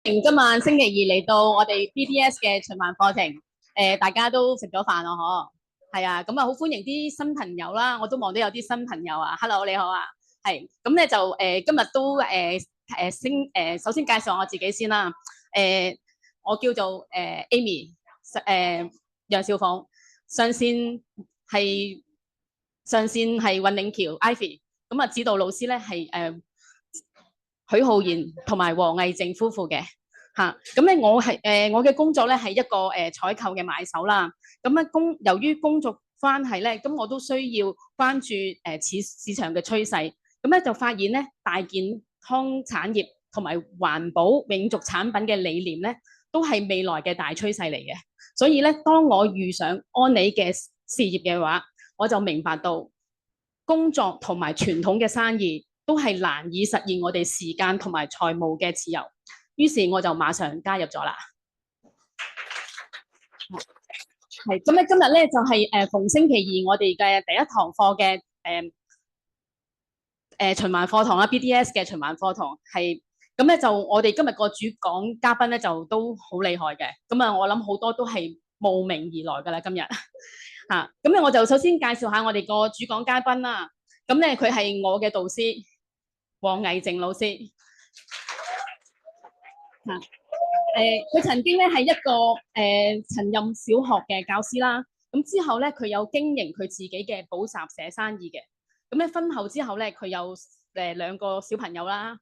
今晚星期二嚟到我哋 BDS 嘅循環課程，大家都食咗飯咯，嗬？係啊，咁啊好歡迎啲新朋友啦，我都望到有啲新朋友啊，Hello 你好啊，係，咁咧就今日都首先介紹我自己先啦，我叫做Amy，楊少鳳，上線係運領橋 Ivy，咁啊指導老師咧係許浩然同埋黃毅正夫婦嘅。咁咧我嘅工作咧係一個採購嘅買手啦。咁咧由於工作關係咧，咁我都需要關注市場嘅趨勢。咁咧就發現咧大健康產業同埋環保永續產品嘅理念咧，都係未來嘅大趨勢嚟嘅。所以咧，當我遇上安利嘅事業嘅話，我就明白到工作同埋傳統嘅生意都係難以實現我哋時間同埋財務嘅自由。於是我就馬上加入咗啦。係咁咧，今日咧就係逢星期二我哋嘅第一堂課嘅循環課堂啦 ，BDS 嘅循環課堂係咁咧就我哋今日個主講嘉賓咧就都好厲害嘅。咁啊，我諗好多都係慕名而來噶啦，今日嚇。咁咧我就首先介紹下我哋個主講嘉賓啦。咁咧佢係我嘅導師黃毅正老師。佢曾經咧係一個曾任小學嘅教師啦，咁之後咧佢有經營佢自己嘅補習社生意嘅，咁咧婚後之後咧佢有兩個小朋友啦，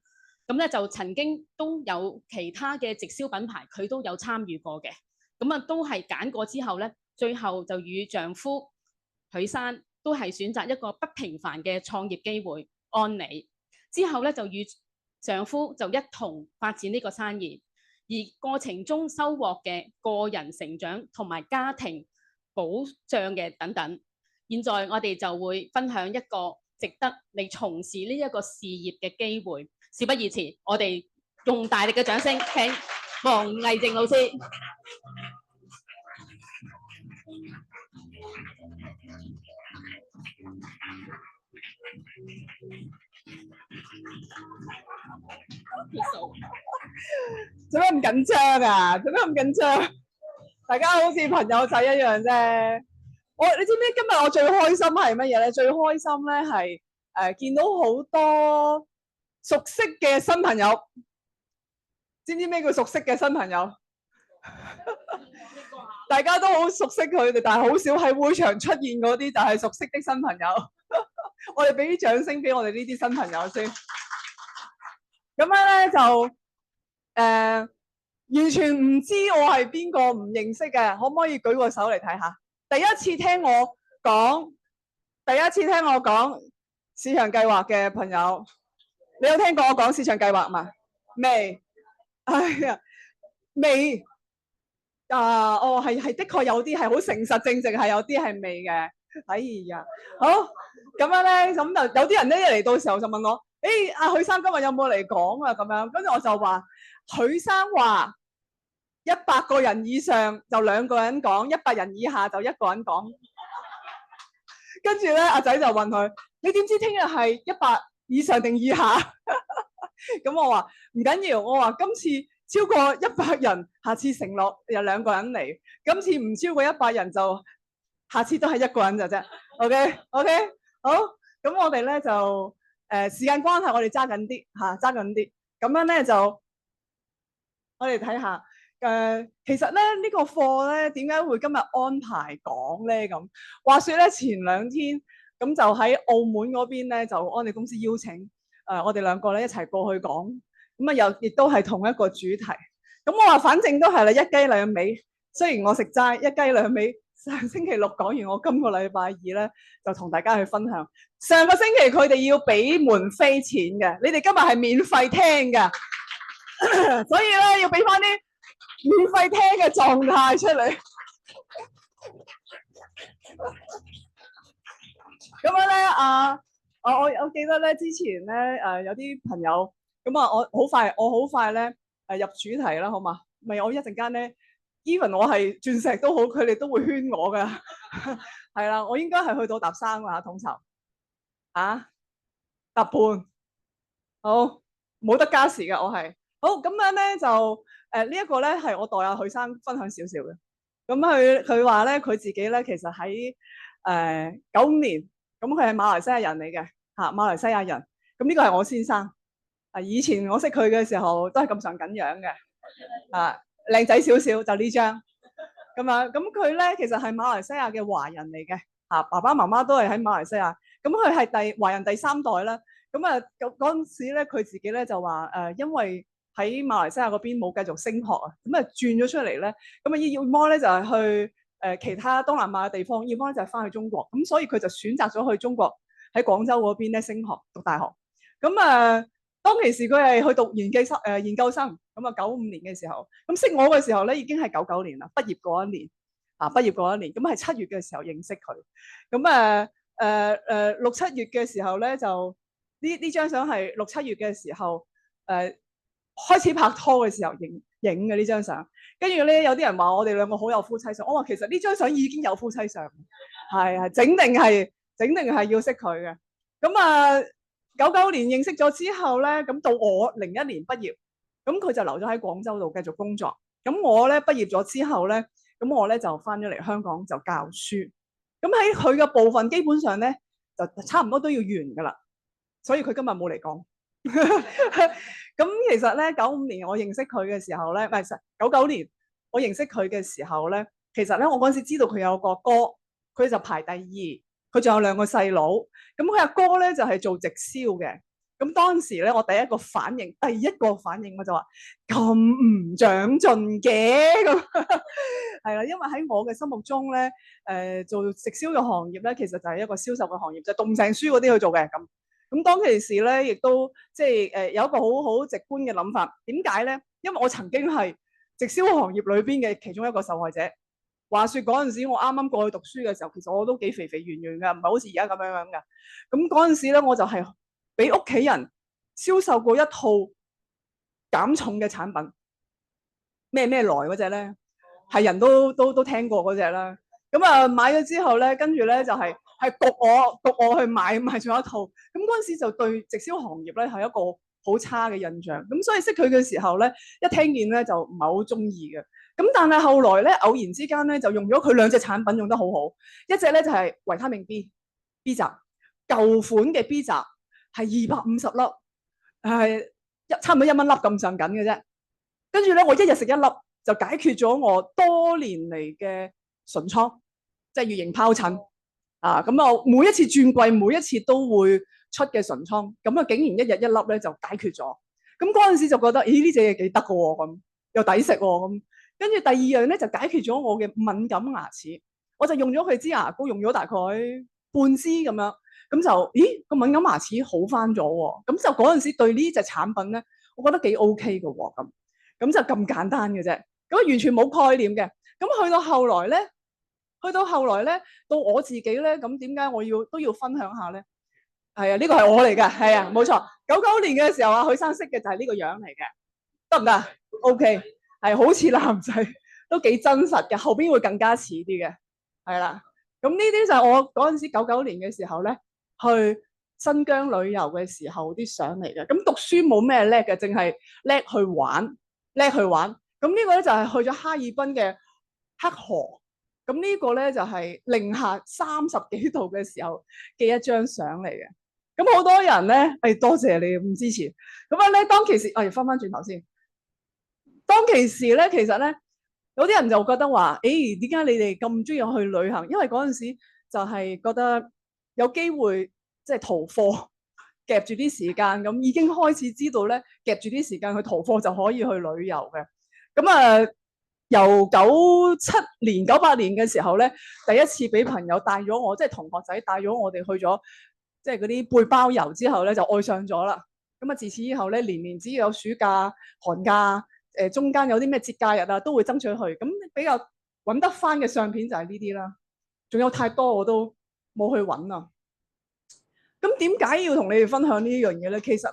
咁咧就曾經都有其他嘅直銷品牌佢都有參與過嘅，咁啊都係揀過之後咧，最後就與丈夫許生都係選擇一個不平凡嘅創業機會安利，之後咧就與丈夫就一同發展呢個生意。而過程中收穫嘅個人成長同埋家庭保障嘅等等，現在我哋就會分享一個值得你從事呢一個事業嘅機會。事不宜遲，我哋用大力嘅掌聲請黃毅正老師。做咩咁緊張啊？做咩咁緊張？大家好似朋友仔一樣啫。你知唔知今日我最開心係乜嘢咧？最開心咧係見到好多熟悉嘅新朋友。知唔知咩叫熟悉嘅新朋友？大家都好熟悉佢哋，但係好少喺會場出現嗰啲就係熟悉的新朋友。我哋俾啲掌聲俾我哋呢啲新朋友先。咁樣咧就完全唔知我係邊個，唔認識嘅，可唔可以舉個手嚟睇下？第一次聽我講市場計劃嘅朋友，你有聽過我講市場計劃嘛？未？哎呀，未啊！係的確有啲係好誠實正直，係有啲係未嘅。哎呀，好咁樣咧，咁就有啲人咧一嚟到時候就問我：阿許生今日有冇嚟講啊？咁樣，跟住我就話：許生話100個人以上就2個人講，100人以下就1個人講。跟住咧，阿仔就問佢：你點知聽日係100以上定以下？咁我話唔緊要，我話今次超過100人，下次承諾有2個人嚟；今次唔超過100人就下次都係1個人就啫。OK，好。咁我哋咧就時間關係，我哋揸緊啲嚇，揸緊啲。咁樣咧就我哋睇下其實咧呢個課咧點解會今日安排講咧？咁話說咧前2天咁就喺澳門嗰邊咧就安利公司邀請我哋2個咧一齊過去講，咁啊又亦都係同一個主題。咁我話反正都係啦，一雞兩味。雖然我食齋，一雞兩味。上星期6講完，我今個禮拜2咧就同大家去分享。上個星期佢哋要俾門飛錢嘅，你哋今日係免費聽嘅，所以咧要俾翻啲免費聽嘅狀態出嚟。咁樣咧我記得咧之前咧有啲朋友咁啊，我好快咧入主題啦，好嘛？咪我一陣間咧 even 我係鑽石都好，佢哋都會圈我噶。係啦，我應該係去到搭3啦，統籌搭半，好冇得加時噶，我係好，咁樣咧就呢一個咧係我代阿許生分享少少嘅。咁佢話咧佢自己咧其實喺95年，咁佢係馬來西亞人嚟嘅嚇，馬來西亞人。咁呢個係我先生。以前我識佢嘅時候都係咁上緊樣嘅，靚仔少少就呢張咁樣。咁佢咧其實係馬來西亞嘅華人嚟嘅嚇，爸爸媽媽都係喺馬來西亞。咁佢係華人第3代啦。咁嗰陣時咧，佢自己咧就話因為喺馬來西亞嗰邊冇繼續升學啊，咁轉咗出嚟咧，咁要麼咧就係去其他東南亞嘅地方，要麼咧就係翻去中國。咁所以佢就選擇咗去中國喺廣州嗰邊咧升學讀大學。咁當其時佢係去讀研究生，咁95年嘅時候，咁識我嘅時候咧已經係99年啦，畢業嗰一年咁係7月嘅時候認識佢。咁6、7月嘅時候咧就呢張相係6、7月嘅時候開始拍拖嘅時候影嘅呢張相。跟住咧有啲人話我哋兩個好有夫妻相，我話其實呢張相已經有夫妻相，係整定係要識佢嘅。咁99年認識咗之後咧，咁到我01年畢業，咁佢就留咗喺廣州度繼續工作。咁我咧畢業咗之後咧，咁我咧就翻咗嚟香港就教書。咁喺佢嘅部分基本上咧就差唔多都要完噶啦，所以佢今日冇嚟講。咁其實咧95年我認識佢嘅時候咧，唔係99年我認識佢嘅時候咧，其實咧我嗰陣時知道佢有個哥，佢就排第2。佢仲有2個細佬，咁佢阿哥咧就係做直銷嘅。咁當時咧，我第一個反應我就話咁唔長進嘅咁，係啦，因為喺我嘅心目中咧，做直銷嘅行業咧，其實就係一個銷售嘅行業，就係動成書嗰啲去做嘅咁。咁當其時咧，亦都即係有一個好直觀嘅諗法。點解咧？因為我曾經係直銷行業裏邊嘅其中一個受害者。話說嗰陣時，我啱啱過去讀書嘅時候，其實我都幾肥肥圓圓㗎，唔係好似而家咁樣㗎。咁嗰陣時咧，我就係俾屋企人銷售過一套減重嘅產品，咩來嗰隻咧，係人都聽過嗰隻啦。咁買咗之後咧，跟住咧就係焗我去買咗一套。咁嗰陣時就對直銷行業咧係一個好差嘅印象。咁所以識佢嘅時候咧，一聽見咧就唔係好中意嘅。咁但係後來咧，偶然之間咧就用咗佢2隻產品用得好好。一隻咧就係維他命 B 集，舊款嘅 B 集係250粒，係差唔多1蚊粒咁上緊嘅啫。跟住咧，我一日食1粒就解決咗我多年嚟嘅唇瘡，即係乙型疱疹咁我每一次轉季，每一次都會出嘅唇瘡，咁竟然一日1粒咧就解決咗。咁嗰陣時就覺得，咦呢隻嘢幾得㗎喎，咁又抵食喎咁。跟住第2樣咧就解決咗我嘅敏感牙齒，我就用咗佢支牙膏，用咗大概半支咁樣，咁就咦個敏感牙齒好翻咗喎。咁就嗰陣時對呢隻產品咧，我覺得幾 OK 嘅喎，咁就咁簡單嘅啫，咁完全冇概念嘅。咁去到後來咧，到我自己咧，咁點解我都要分享下咧？係啊，呢個係我嚟嘅，係啊，冇錯。99年嘅時候許生識嘅就係呢個樣嚟嘅，得唔得 ？OK。係好似男仔，都幾真實嘅，後邊會更加似啲嘅，係啦。咁呢啲就係我嗰陣時99年嘅時候咧，去新疆旅遊嘅時候啲相嚟嘅。咁讀書冇咩叻嘅，淨係叻去玩。咁呢個咧就係去咗哈爾濱嘅黑河。咁呢個咧就係零下30幾度嘅時候嘅一張相嚟嘅。咁好多人咧，多謝你咁支持。咁咧當其時，翻轉頭先。當其時咧，其實咧有啲人就覺得話，點解你哋咁中意去旅行？因為嗰陣時就係覺得有機會即係逃課，夾住啲時間咁，已經開始知道咧夾住啲時間去逃課就可以去旅遊嘅。咁由97年、98年嘅時候咧，第一次俾朋友帶咗我，即係同學仔帶咗我哋去咗，即係嗰啲背包遊之後咧，就愛上咗啦。咁自此以後咧，年年只要有暑假、寒假。中間有啲咩節假日啊，都會爭取去。咁比較揾得翻嘅相片就係呢啲啦。仲有太多我都冇去揾啊。咁點解要同你哋分享呢樣嘢咧？其實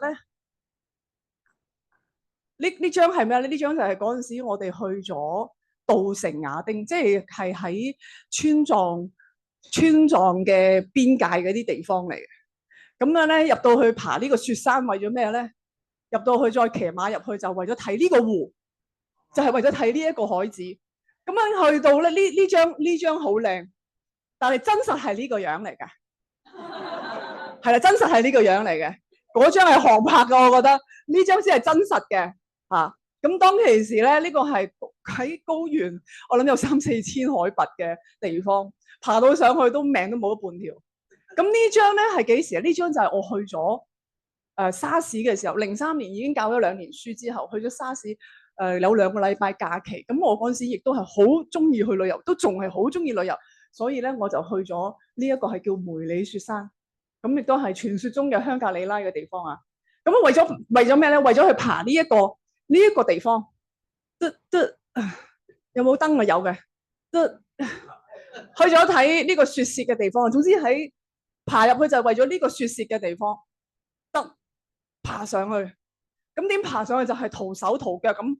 咧，呢張係咩咧？呢張就係嗰陣時我哋去咗稻城亞丁，即係喺川藏嘅邊界嗰啲地方嚟嘅。咁樣咧入到去爬呢個雪山，為咗咩咧？入到去再騎馬入去就為咗睇呢個湖，就係為咗睇呢一個海子。咁樣去到咧呢張好靚，但係真實係呢個樣嚟嘅，係啦，真實係呢個樣嚟嘅。嗰張係航拍嘅，我覺得呢張先係真實嘅嚇。咁當其時咧，呢個係喺高原，我諗有3-4千海拔嘅地方，爬到上去都命都冇咗半條。咁呢張咧係幾時啊？呢張就係我去咗沙士嘅時候，03年已經教咗2年書之後，去咗沙士有2個禮拜假期。咁我嗰陣時亦都係好中意去旅遊，都仲係好中意旅遊，所以咧我就去咗呢一個係叫梅里雪山，咁亦都係傳說中嘅香格里拉嘅地方啊。咁為咗咩咧？為咗去爬呢一個地方，有冇燈啊？有嘅，去咗睇呢個雪舌嘅地方。總之喺爬入去就係為咗呢個雪舌嘅地方，得爬上去。咁點爬上去就係徒手徒腳咁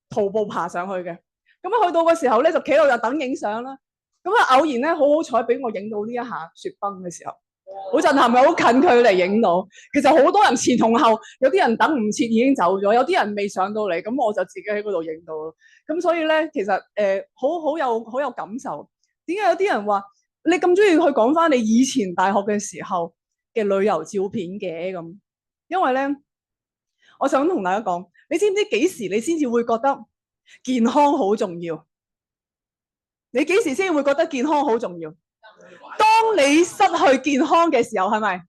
徒步爬上去嘅。咁去到嘅時候咧，就企喺度就等影相啦。咁偶然咧，好彩俾我影到呢一下雪崩嘅時候。好震撼，係好近距離影到。其實好多人前同後，有啲人等唔切已經走咗，有啲人未上到嚟，咁我就自己喺嗰度影到咯。咁所以咧，其實好有感受。點解有啲人話你咁中意去講翻你以前大學嘅時候嘅旅遊照片嘅咁？因為咧，我想同大家講，你知唔知幾時你先至會覺得健康好重要？你幾時先會覺得健康好重要？當你失去健康嘅時候，係咪？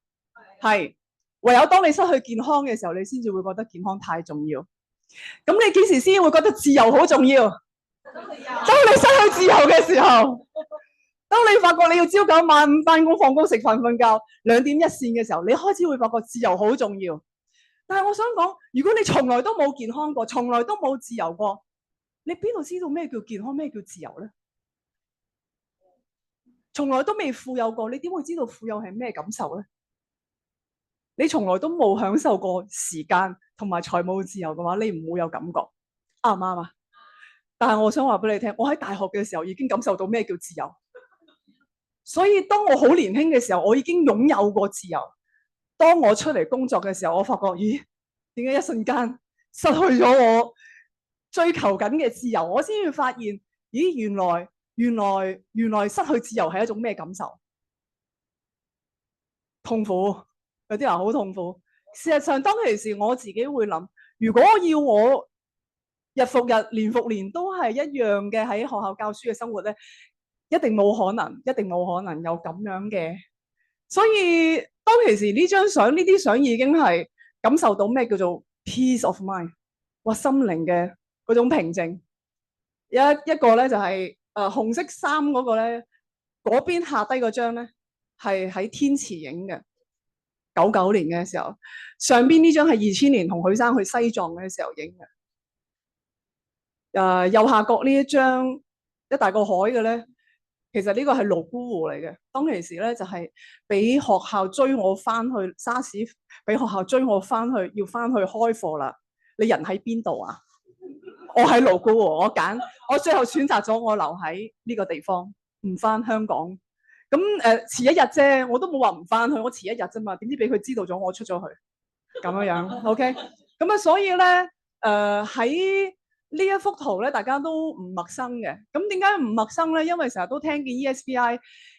係。唯有當你失去健康嘅時候，你先至會覺得健康太重要。咁你幾時先會覺得自由好重要？當你失去自由嘅時候，當你發覺你要朝9晚5翻工放工食飯瞓覺2點一線嘅時候，你開始會發覺自由好重要。但係我想講，如果你從來都冇健康過，從來都冇自由過，你邊度知道咩叫健康，咩叫自由咧？從來都未富有過，你點會知道富有係咩感受咧？你從來都冇享受過時間同埋財務自由嘅話，你唔會有感覺，啱唔啱啊？但係我想話俾你聽，我喺大學嘅時候已經感受到咩叫自由。所以當我好年輕嘅時候，我已經擁有過自由。當我出嚟工作嘅時候，我發覺，咦，點解一瞬間失去咗我追求緊嘅自由？我先至發現，咦，原來失去自由係一種咩感受？痛苦，有啲人好痛苦。事實上，當其時我自己會諗，如果要我日復日、年復年都係一樣嘅喺學校教書嘅生活咧，一定冇可能有咁樣嘅。所以當其時呢啲相已經係感受到咩叫做 peace of mind， 哇，心靈嘅嗰種平靜。有一個咧就係紅色衫嗰個咧，嗰邊下低嗰張咧係喺天池影嘅，99年嘅時候。上邊呢張係2000年同許生去西藏嘅時候影嘅。右下角呢一張一大個海嘅咧，其實呢個係瀘沽湖嚟嘅。當其時咧就係俾學校追我翻去沙士，俾學校追我翻去，要翻去開課啦。你人喺邊度啊？我喺瀘沽湖，我最後選擇咗我留喺呢個地方，唔翻香港。咁遲一日啫，我都冇話唔翻去，我遲一日啫嘛。點知俾佢知道咗我出咗去，咁樣OK。咁啊，所以咧喺呢一幅圖咧，大家都唔陌生嘅。咁點解唔陌生咧？因為成日都聽見 ESBI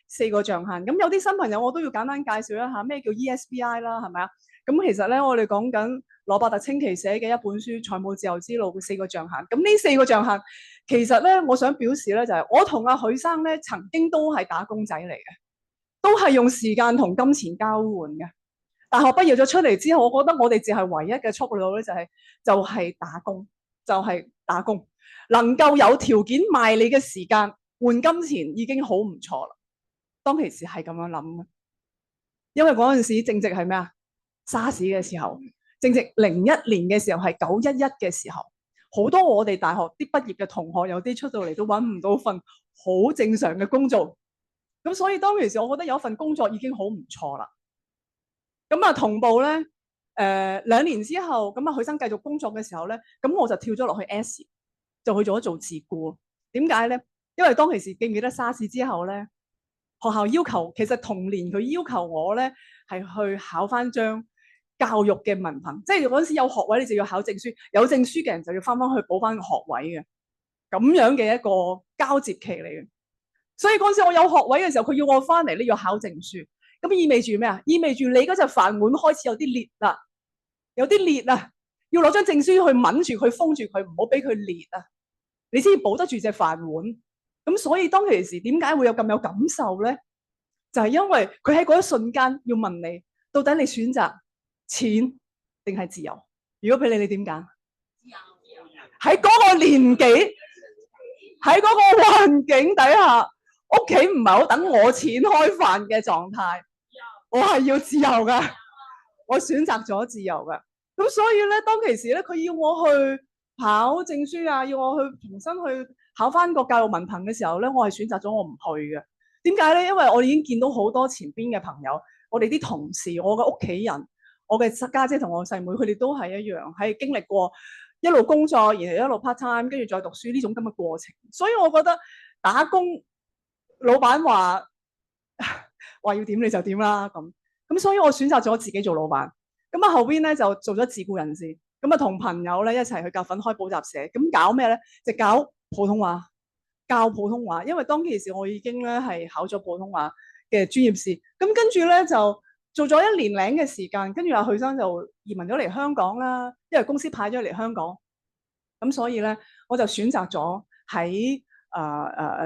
4個象限。咁有啲新朋友我都要簡單介紹一下咩叫 ESBI 啦，係咪啊？咁其實咧，我哋講緊羅伯特清崎寫嘅一本書《財務自由之路》嘅4個象限。咁呢4個象限，其實咧，我想表示咧，就係我同阿許生咧，曾經都係打工仔嚟嘅，都係用時間同金錢交換嘅。大學畢業咗出嚟之後，我覺得我哋只係唯一嘅出路咧，就係打工，就係打工，能夠有條件賣你嘅時間換金錢已經好唔錯啦。當其時係咁樣諗嘅，因為嗰陣時正值係咩啊？沙士嘅時候，正值01年嘅時候，係911嘅時候，好多我哋大學啲畢業嘅同學，有啲出到嚟都揾唔到份好正常嘅工作。咁所以當其時，我覺得有一份工作已經好唔錯啦。咁啊，同步咧，2年之後，咁啊，許生繼續工作嘅時候咧，咁我就跳咗落去 S， 就去做自僱。點解咧？因為當其時記唔記得沙士之後咧，學校要求，其實同年佢要求我咧係去考翻張教育嘅文憑，即係嗰陣時有學位你就要考證書，有證書嘅人就要翻去補翻個學位嘅，咁樣嘅一個交接期嚟嘅。所以嗰陣時我有學位嘅時候，佢要我翻嚟，你要考證書，咁意味住咩啊？意味住你嗰隻飯碗開始有啲裂啦，有啲裂啊，要攞張證書去抿住佢，封住佢，唔好俾佢裂啊，你先至保得住隻飯碗。咁所以當其時點解會有咁有感受咧？就係因為佢喺嗰一瞬間要問你，到底你選擇錢定係自由？如果俾你，你點揀？喺嗰個年紀，喺嗰個環境底下，屋企唔係好等我錢開飯嘅狀態，我係要自由噶，我選擇咗自由噶。咁所以咧，當其時咧，佢要我去考證書啊，要我去重新去考翻個教育文憑嘅時候咧，我係選擇咗我唔去嘅。點解咧？因為我已經見到好多前邊嘅朋友，我哋啲同事，我嘅屋企人，我嘅家姐同我細妹，佢哋都係一樣，係經歷過一路工作，然後一路 part time，跟住再讀書呢種咁嘅過程。所以我覺得打工，老闆話要點你就點啦，咁所以我選擇咗自己做老闆。咁啊後邊咧就做咗自僱人士，咁啊同朋友咧一齊去夾份開補習社，咁搞咩咧？就搞普通話。教普通話，因為當其時我已經咧係考咗普通話嘅專業試，咁跟住咧就做咗1年零嘅時間，跟住阿許生就移民咗嚟香港啦，因為公司派咗嚟香港，咁所以咧我就選擇咗喺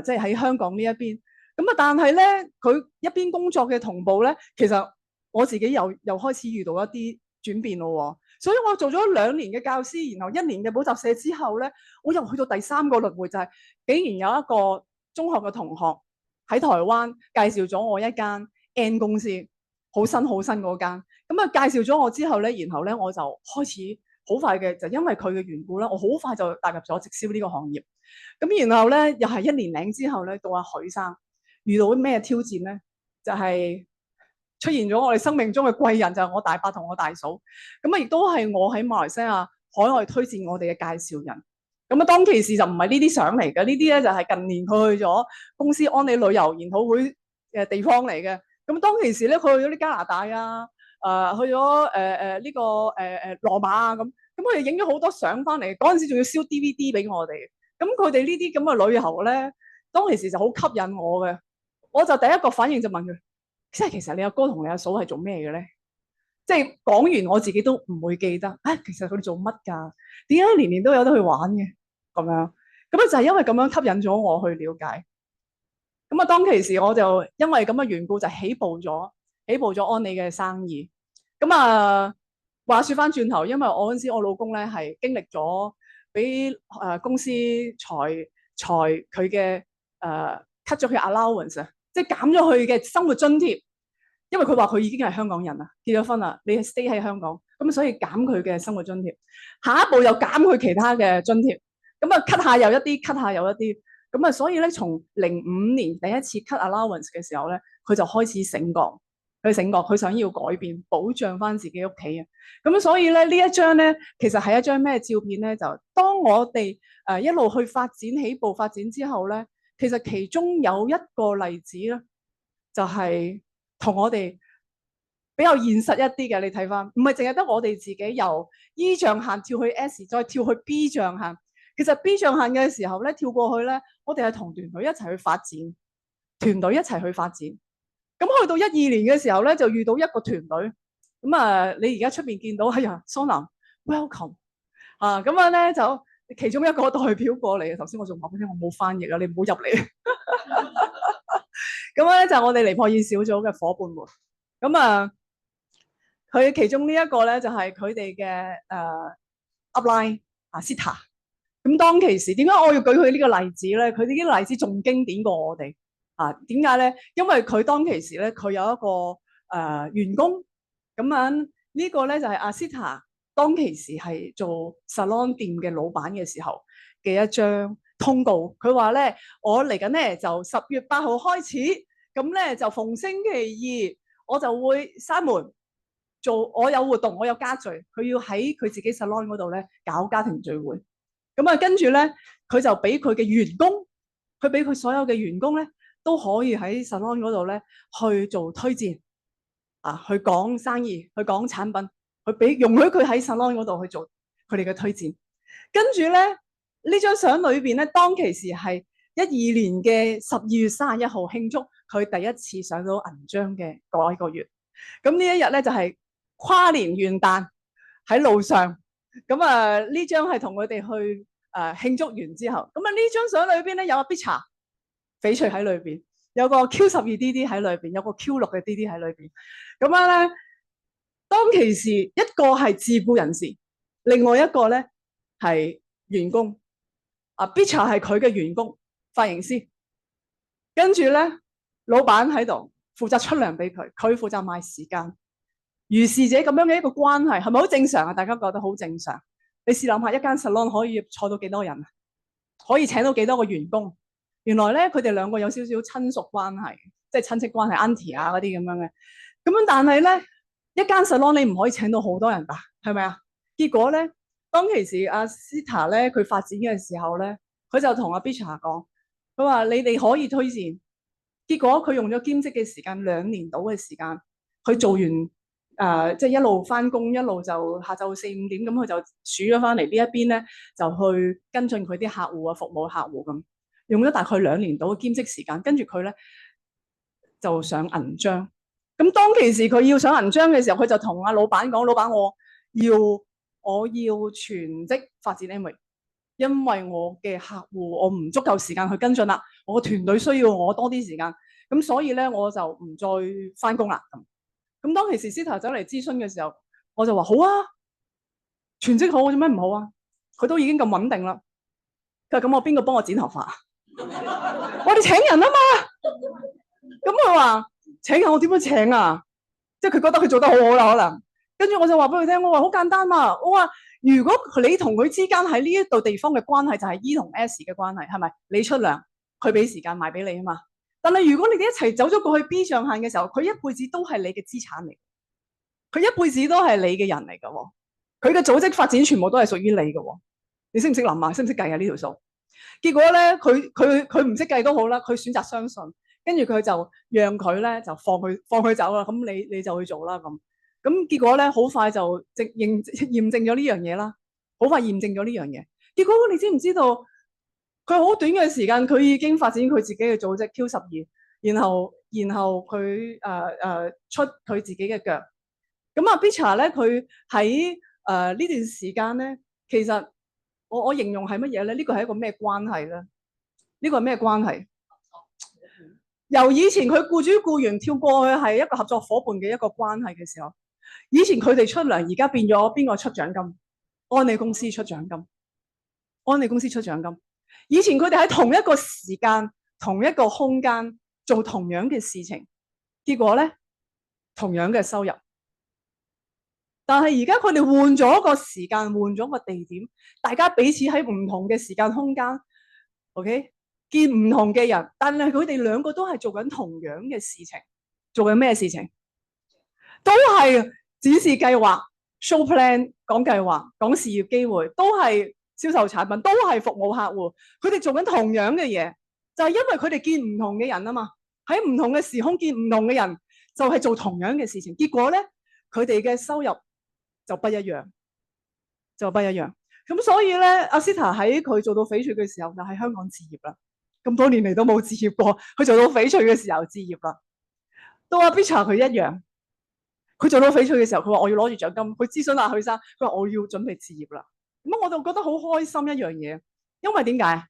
即係喺香港呢一邊，咁啊但係咧佢一邊工作嘅同步咧，其實我自己又開始遇到一啲轉變咯喎。所以我做咗2年嘅教師，然後1年嘅補習社之後咧，我又去到第3個輪迴，就係竟然有一個中學嘅同學喺台灣介紹咗我一間 N 公司，好新嗰間。咁啊介紹咗我之後咧，然後咧我就開始好快嘅，就因為佢嘅緣故咧，我好快就踏入咗直銷呢個行業。咁然後咧又係1年零之後咧，到阿許生遇到咩挑戰咧？就係出現咗我哋生命中嘅貴人，就係我大伯同我大嫂，咁啊亦都係我喺馬來西亞海外推薦我哋嘅介紹人。咁啊當其時就唔係呢啲相嚟嘅，呢啲咧就係近年佢去咗公司安利旅遊研討會嘅地方嚟嘅。咁當其時咧，佢去咗啲加拿大啊，去咗呢個羅馬啊，咁佢哋影咗好多相翻嚟。嗰陣時仲要燒 DVD 俾我哋。咁佢哋呢啲咁嘅旅遊咧，當其時就好吸引我嘅。我就第一個反應就問佢。即係其實你阿哥同你阿嫂係做咩嘅咧？即係講完我自己都唔會記得。其實佢哋做乜㗎？點解年年都有得去玩嘅？咁樣咁就係因為咁樣吸引咗我去了解。咁啊，當其時我就因為咁嘅緣故就起步咗安利嘅生意。咁啊，話説翻轉頭，因為我嗰陣時我老公咧係經歷咗俾公司裁佢嘅cut 咗佢 allowance 啊。即係減咗佢嘅生活津貼，因為佢話佢已經係香港人啦，結咗婚啦，你係 stay 喺香港，咁所以減佢嘅生活津貼。下一步又減佢其他嘅津貼，咁啊 cut 下又一啲，cut 下又一啲，咁啊所以咧，從05年第一次 cut allowance 嘅時候咧，佢就開始醒覺，佢想要改變，保障翻自己屋企啊。咁所以咧呢一張咧，其實係一張咩照片咧？就當我哋一路去發展起步發展之後咧。其實其中有一個例子咧，就係同我哋比較現實一啲嘅。你睇翻，唔係淨係得我哋自己由 E 象限跳去 S， 再跳去 B 象限。其實 B 象限嘅時候咧，跳過去咧，我哋係同團隊一齊去發展，團隊一齊去發展。咁去到12年嘅時候咧，就遇到一個團隊。咁啊，你而家出邊見到，哎呀，蘇南 welcome 啊，咁樣咧就。其中一個代表過嚟，頭先我仲話俾你聽，我冇翻譯啊，你唔好入嚟。咁咧就係我哋尼泊爾小組嘅伙伴們。咁啊，佢其中呢一個咧就係佢哋嘅upline 啊 Sita。咁當其時點解我要舉佢呢個例子咧？佢哋呢個例子仲經典過我哋啊？點解咧？因為佢當其時咧，佢有一個員工咁樣呢個咧就係阿 Sita。當其時係做 salon 店嘅老闆嘅時候嘅一張通告，佢話咧：我嚟緊咧就10月8號開始，咁咧就逢星期2我就會閂門做，我有活動，我有家聚，佢要喺佢自己 salon 嗰度咧搞家庭聚會。咁啊，跟住咧佢就俾佢嘅員工，佢俾佢所有嘅員工咧都可以喺 salon 嗰度咧去做推薦啊，去講生意，去講產品。容許佢喺 salon 嗰度去做佢哋嘅推薦。跟住咧，呢張相裏邊咧，當其時係12年嘅12月31號慶祝佢第一次上到銀章嘅嗰一個月。咁呢一日咧就係跨年元旦喺路上。咁呢張係同佢哋去慶祝完之後，咁呢張相裏邊咧有阿 Bicha 翡翠喺裏邊，有個 Q12DD 喺裏邊，有個 Q6嘅 DD 喺裏邊。咁樣咧，當其時一個係自僱人士，另外一個咧係員工。Bicha 係佢嘅員工，髮型師。跟住咧，老闆喺度負責出糧俾佢，佢負責賣時間。如是者咁樣嘅一個關係，係咪好正常啊？大家覺得好正常？你試諗下，一間 salon 可以坐到幾多人啊？可以請到幾多個員工？原來咧，佢哋兩個有少少親屬關係，即係親戚關係 ，auntie 啊嗰啲咁樣嘅。咁樣但係咧，一間 salon 你唔可以請到好多人吧？係咪啊？結果咧，當其時阿 Sita 咧佢發展嘅時候咧，佢就同阿 Bicha 講，佢話你哋可以推薦。結果佢用咗兼職嘅時間2年到嘅時間，佢做完即係一路翻工，一路就下晝4、5點咁，佢就數咗翻嚟呢一邊咧，就去跟進佢啲客戶啊，服務客戶咁，用咗大概2年到嘅兼職時間，跟住佢咧就上銀章。咁當其時佢要上銀章嘅時候，佢就同阿老闆講：老闆，我要全職發展 Amway， 因為我嘅客戶我唔足夠時間去跟進啦，我個團隊需要我多啲時間，咁所以咧我就唔再翻工啦。咁當其時 Sita 走嚟諮詢嘅時候，我就話好啊，全職好，做咩唔好啊？佢都已經咁穩定啦。佢話咁我邊個幫我剪頭髮？我哋請人啊嘛。咁佢話請人我點樣請啊？即係佢覺得佢做得好好啦，可能。跟住我就話俾佢聽，我話好簡單嘛。我話如果你同佢之間喺呢一度地方嘅關係就係 E 同 S 嘅關係，係咪？你出糧，佢俾時間賣俾你啊嘛。但係如果你哋一齊走咗過去 B 象限嘅時候，佢一輩子都係你嘅資產嚟，佢一輩子都係你嘅人嚟噶。佢嘅組織發展全部都係屬於你嘅。你識唔識諗啊？識唔識計啊？呢條數？結果咧，佢唔識計都好啦，佢選擇相信，跟住佢就讓佢咧就放佢走啦。咁你就去做啦咁。咁結果咧好快就驗證咗呢樣嘢啦，好快驗證咗呢樣嘢。結果你知唔知道？佢好短嘅時間，佢已經發展佢自己嘅組織 Q12，然後佢出佢自己嘅腳。咁阿 Bicha 咧，佢喺呢段時間咧，其實我形容係乜嘢咧？呢個係一個咩關係咧？呢個係咩關係？由以前佢僱主僱員跳過去係一個合作伙伴嘅一個關係嘅時候，以前佢哋出糧，而家變咗邊個出獎金？安利公司出獎金，安利公司出獎金。以前佢哋喺同一個時間、同一個空間做同樣嘅事情，結果咧同樣嘅收入。但係而家佢哋換咗個時間，換咗個地點，大家彼此喺唔同嘅時間空間 ，OK， 見唔同嘅人，但係佢哋兩個都係做緊同樣嘅事情，做緊咩事情？都係指示計劃、show plan、講計劃、講事業機會，都係銷售產品，都係服務客戶。佢哋做緊同樣嘅嘢，就係因為佢哋見唔同嘅人啊嘛，喺唔同嘅時空見唔同嘅人，就係做同樣嘅事情。結果咧，佢哋嘅收入就不一樣，咁所以咧，阿 Sita 喺佢做到翡翠嘅時候，就喺香港置業啦。咁多年嚟都冇置業過，佢做到翡翠嘅時候置業啦。到阿 Bicha 佢一樣，佢做到翡翠嘅時候，佢話我要攞住獎金。佢諮詢阿許生，佢話我要準備置業啦。咁我就覺得好開心一樣嘢，因為點解？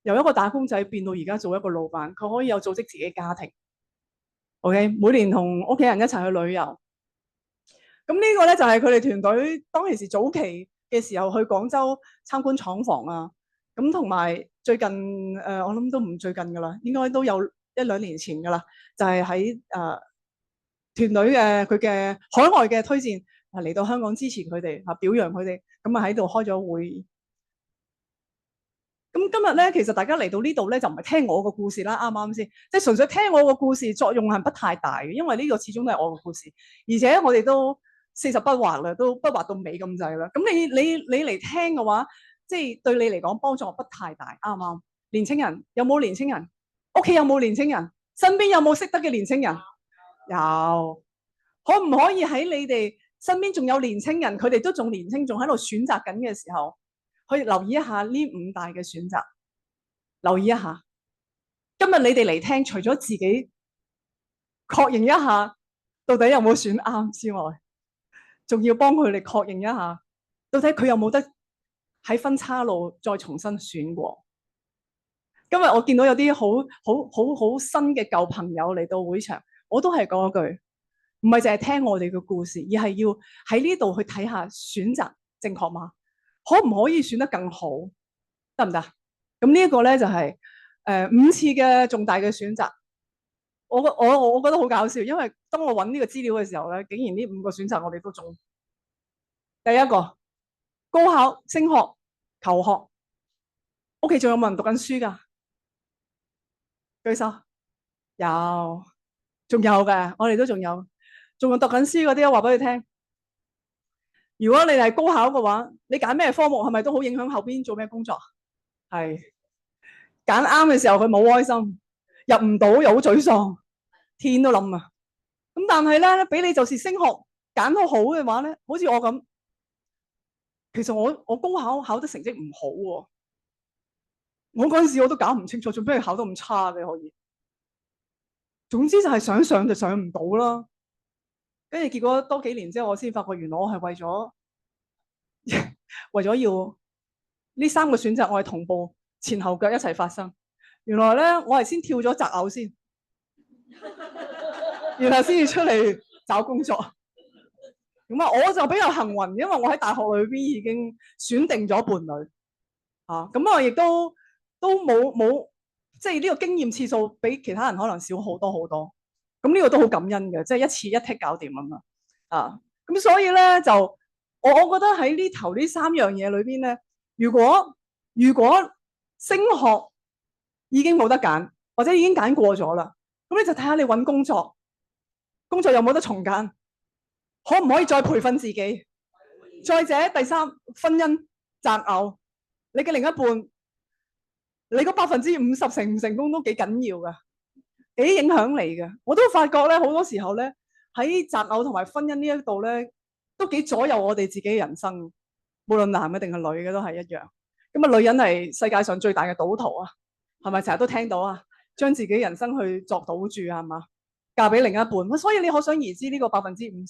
由一個打工仔變到而家做一個老闆，佢可以有組織自己家庭。OK， 每年同屋企人一齊去旅遊。咁呢個咧就係佢哋團隊當其時早期嘅時候去廣州參觀廠房啊。咁同埋最近我諗都唔最近噶啦，應該都有1、2年前噶啦，就係喺團隊嘅佢嘅海外嘅推薦嚟到香港支持佢哋表揚佢哋，咁喺度開咗會。咁今日咧，其實大家嚟到呢度咧，就唔係聽我個故事啦，啱唔啱先？即係純粹聽我個故事，作用係不太大嘅，因為呢個始終都係我個故事，而且我哋都40不惑啦，都不惑到尾咁滯啦。咁你嚟聽嘅話，即係對你嚟講幫助不太大，啱唔啱？年青人有冇年青人？屋企有冇年青人？身邊有冇識得嘅年青人？有，可唔可以喺你哋身邊仲有年青人，佢哋都仲年青，仲喺度選擇緊嘅時候，去留意一下呢5大嘅選擇，留意一下。今日你哋嚟聽，除咗自己確認一下到底有冇選啱之外，仲要幫佢哋確認一下，到底佢有冇得喺分岔路再重新選過。今日我見到有啲好新嘅舊朋友嚟到會場，我都係講一句，唔係淨係聽我哋嘅故事，而係要喺呢度去睇下選擇正確嗎？可唔可以選得更好？得唔得？咁呢一個咧就係5次嘅重大嘅選擇。我覺得好搞笑，因為當我揾呢個資料嘅時候咧，竟然呢5個選擇我哋都中。第一個，高考、升學、求學，屋企仲有冇人讀緊書㗎？舉手。有，仲有嘅，我哋都仲有讀緊書嗰啲，話俾你聽。如果你係高考嘅話，你揀咩科目係咪都好影響後邊做咩工作？係揀啱嘅時候佢冇開心，入唔到又好沮喪，天都冧啊！咁但係咧，俾你就是升學揀到好嘅話咧，好似我咁，其實我高考考得成績唔好喎，我嗰陣時我都搞唔清楚，做咩考得咁差嘅可以？總之就係想上就上唔到啦。跟住結果多幾年之後，我先發覺原來我係為咗要呢3個選擇，我係同步前後腳一齊發生。原來咧，我係先跳咗擇偶先，然後先至出嚟找工作。咁啊，我就比較幸運，因為我喺大學裏邊已經選定咗伴侶啊。咁我亦都冇即係呢個經驗次數比其他人可能少好多好多。咁呢個都好感恩嘅，即係一次一剔搞掂啊嘛。啊，咁所以咧就我覺得喺呢頭呢3樣嘢裏邊咧，如果升學已經冇得揀，或者已經揀過咗啦，咁你就睇下你揾工作有冇得重揀，可唔可以再培訓自己？再者，第3，婚姻擇偶，你嘅另一半，你嗰50%成唔成功都幾緊要噶，幾影響你嘅。我都發覺咧，好多時候咧喺擇偶同埋婚姻呢一度咧，都幾左右我哋自己嘅人生，無論男嘅定係女嘅都係一樣。咁啊，女人係世界上最大嘅賭徒啊，係咪成日都聽到啊？將自己人生去作賭注啊，係嘛？嫁俾另一半，所以你可想而知呢個50%。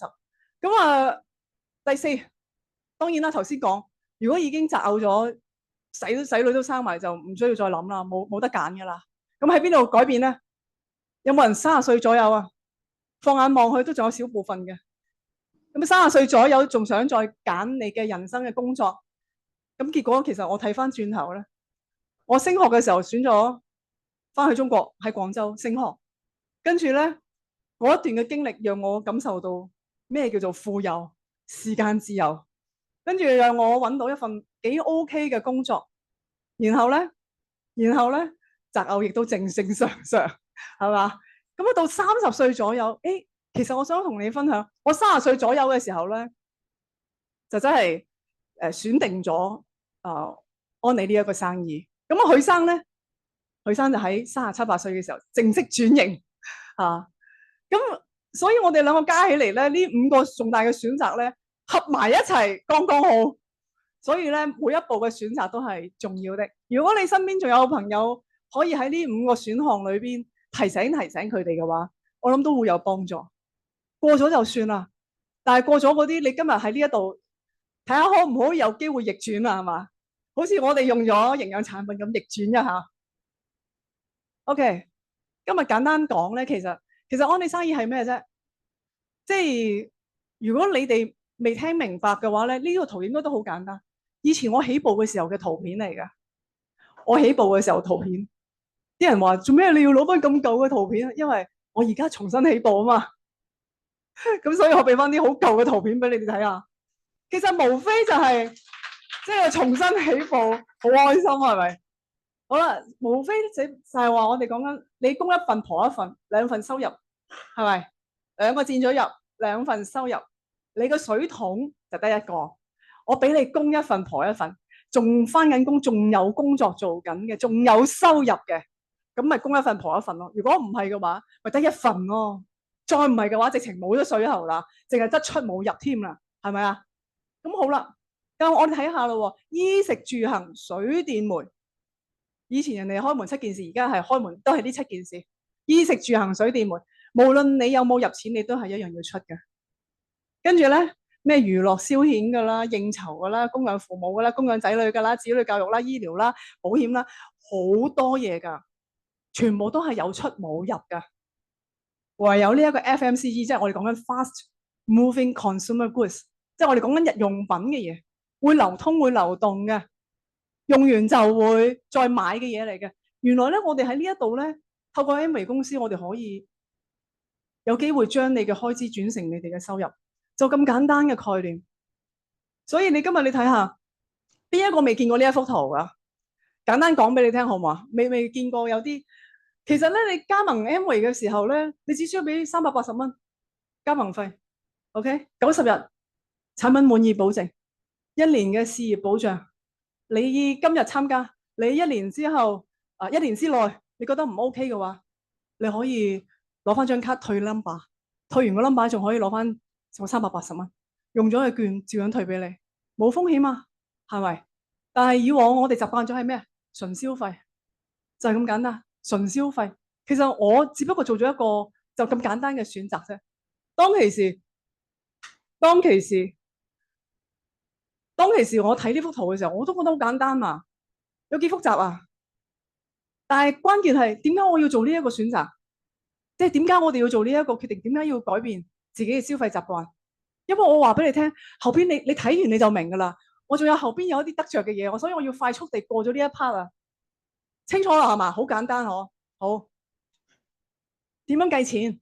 咁啊，第4，當然啦，頭先講，如果已經擇偶咗，仔女都生埋，就唔需要再諗啦，冇得揀噶啦。咁喺邊度改變咧？有冇人30歲左右啊？放眼望去都仲有少部分嘅。咁30歲左右仲想再揀你嘅人生嘅工作，咁結果其實我睇翻轉頭咧，我升學嘅時候選咗翻去中國喺廣州升學，跟住咧嗰一段嘅經歷讓我感受到咩叫做富有、時間自由，跟住讓我揾到一份幾 OK 嘅工作，然後咧擇偶亦都正常，係嘛？咁啊到30歲左右，其實我想同你分享，我30歲左右嘅時候咧，就真係選定咗安利呢一個生意。咁啊，許生就喺37、38歲嘅時候正式轉型啊。咁所以我哋兩個加起嚟咧，呢5個重大嘅選擇咧，合埋一齊剛剛好。所以咧，每一步嘅選擇都係重要的。如果你身邊仲有朋友可以喺呢5個選項裏邊提醒佢哋嘅話，我諗都會有幫助。過咗就算啦，但係過咗嗰啲，你今日喺呢一度睇下可唔可以有機會逆轉啊？係嘛？好似我哋用咗營養產品咁逆轉一下。OK， 今日簡單講咧，其實安利生意係咩啫？即係如果你哋未聽明白嘅話咧，呢個圖應該都好簡單。以前我起步嘅時候嘅圖片嚟㗎，我起步嘅時候圖片，啲人話做咩你要攞翻咁舊嘅圖片？因為我而家重新起步啊嘛。咁所以我俾翻啲好舊嘅圖片俾你哋睇下。其實無非就係即係重新起步，好開心係咪？好啦，無非就係話我哋講緊你供一份婆一份，2份收入係咪？2個佔咗入，2份收入，你個水桶就得1個。我俾你供一份婆一份，仲翻緊工，仲有工作做緊嘅，仲有收入嘅，咁咪供一份婆一份咯。如果唔係嘅話，咪得1份咯。再唔係嘅話，直情冇咗水喉啦，淨係得出冇入添啦。係咪啊？咁好啦，咁我哋睇下咯，衣食住行水電煤。以前人哋開門7件事，而家係開門都係呢7件事。衣食住行水電煤，無論你有冇入錢，你都係一樣要出嘅。跟住咧，咩娛樂消遣噶啦、應酬噶啦、供養父母噶啦、供養仔女噶啦、子女教育啦、醫療啦、保險啦，好多嘢噶，全部都係有出冇入噶。唯有呢一個 FMCG，即係我哋講緊 fast moving consumer goods，即係我哋講緊日用品嘅嘢，會流通會流動嘅，用完就會再買嘅嘢嚟嘅。原來咧，我哋喺呢一度咧，透過 Amway 公司，我哋可以有機會將你嘅開支轉成你哋嘅收入，就咁簡單嘅概念。所以你今日你睇下，邊一個未見過呢一幅圖噶？簡單講俾你聽好唔好啊？未見過有啲。其實咧，你加盟 Amway 嘅時候咧，你只需要俾380蚊加盟費 ，OK， 90日產品滿意保證，1年嘅事業保障。你今日參加，你1年之後1年之內你覺得唔 OK 嘅話，你可以攞翻張卡退 number， 退完個 number 仲可以攞翻380蚊，用咗嘅券照樣退俾你，冇風險啊，係咪？但係以往我哋習慣咗係咩？純消費，就係咁簡單。純消費，其實我只不過做咗一個就咁簡單嘅選擇啫。當其時我睇呢幅圖嘅時候，我都覺得好簡單嘛，有幾複雜啊？但係關鍵係點解我要做呢一個選擇？即係點解我哋要做呢一個決定？點解要改變自己嘅消費習慣？因為我話俾你聽，後邊你睇完你就明噶啦。我仲有後邊有一啲得着嘅嘢，所以我要快速地過咗呢一 part 啊。清楚啦，係嘛？好簡單嗬。好，點樣計錢？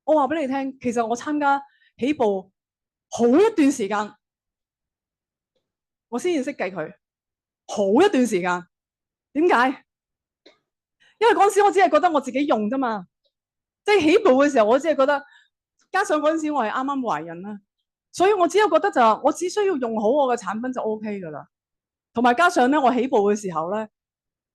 我話俾你聽，其實我參加起步好一段時間，我先至識計佢。好一段時間，點解？因為嗰陣時我只係覺得我自己用啫嘛，即係起步嘅時候，我只係覺得，加上嗰陣時我係啱啱懷孕啦，所以我只有覺得就係我只需要用好我嘅產品就 OK 噶啦。同埋加上咧，我起步嘅時候咧。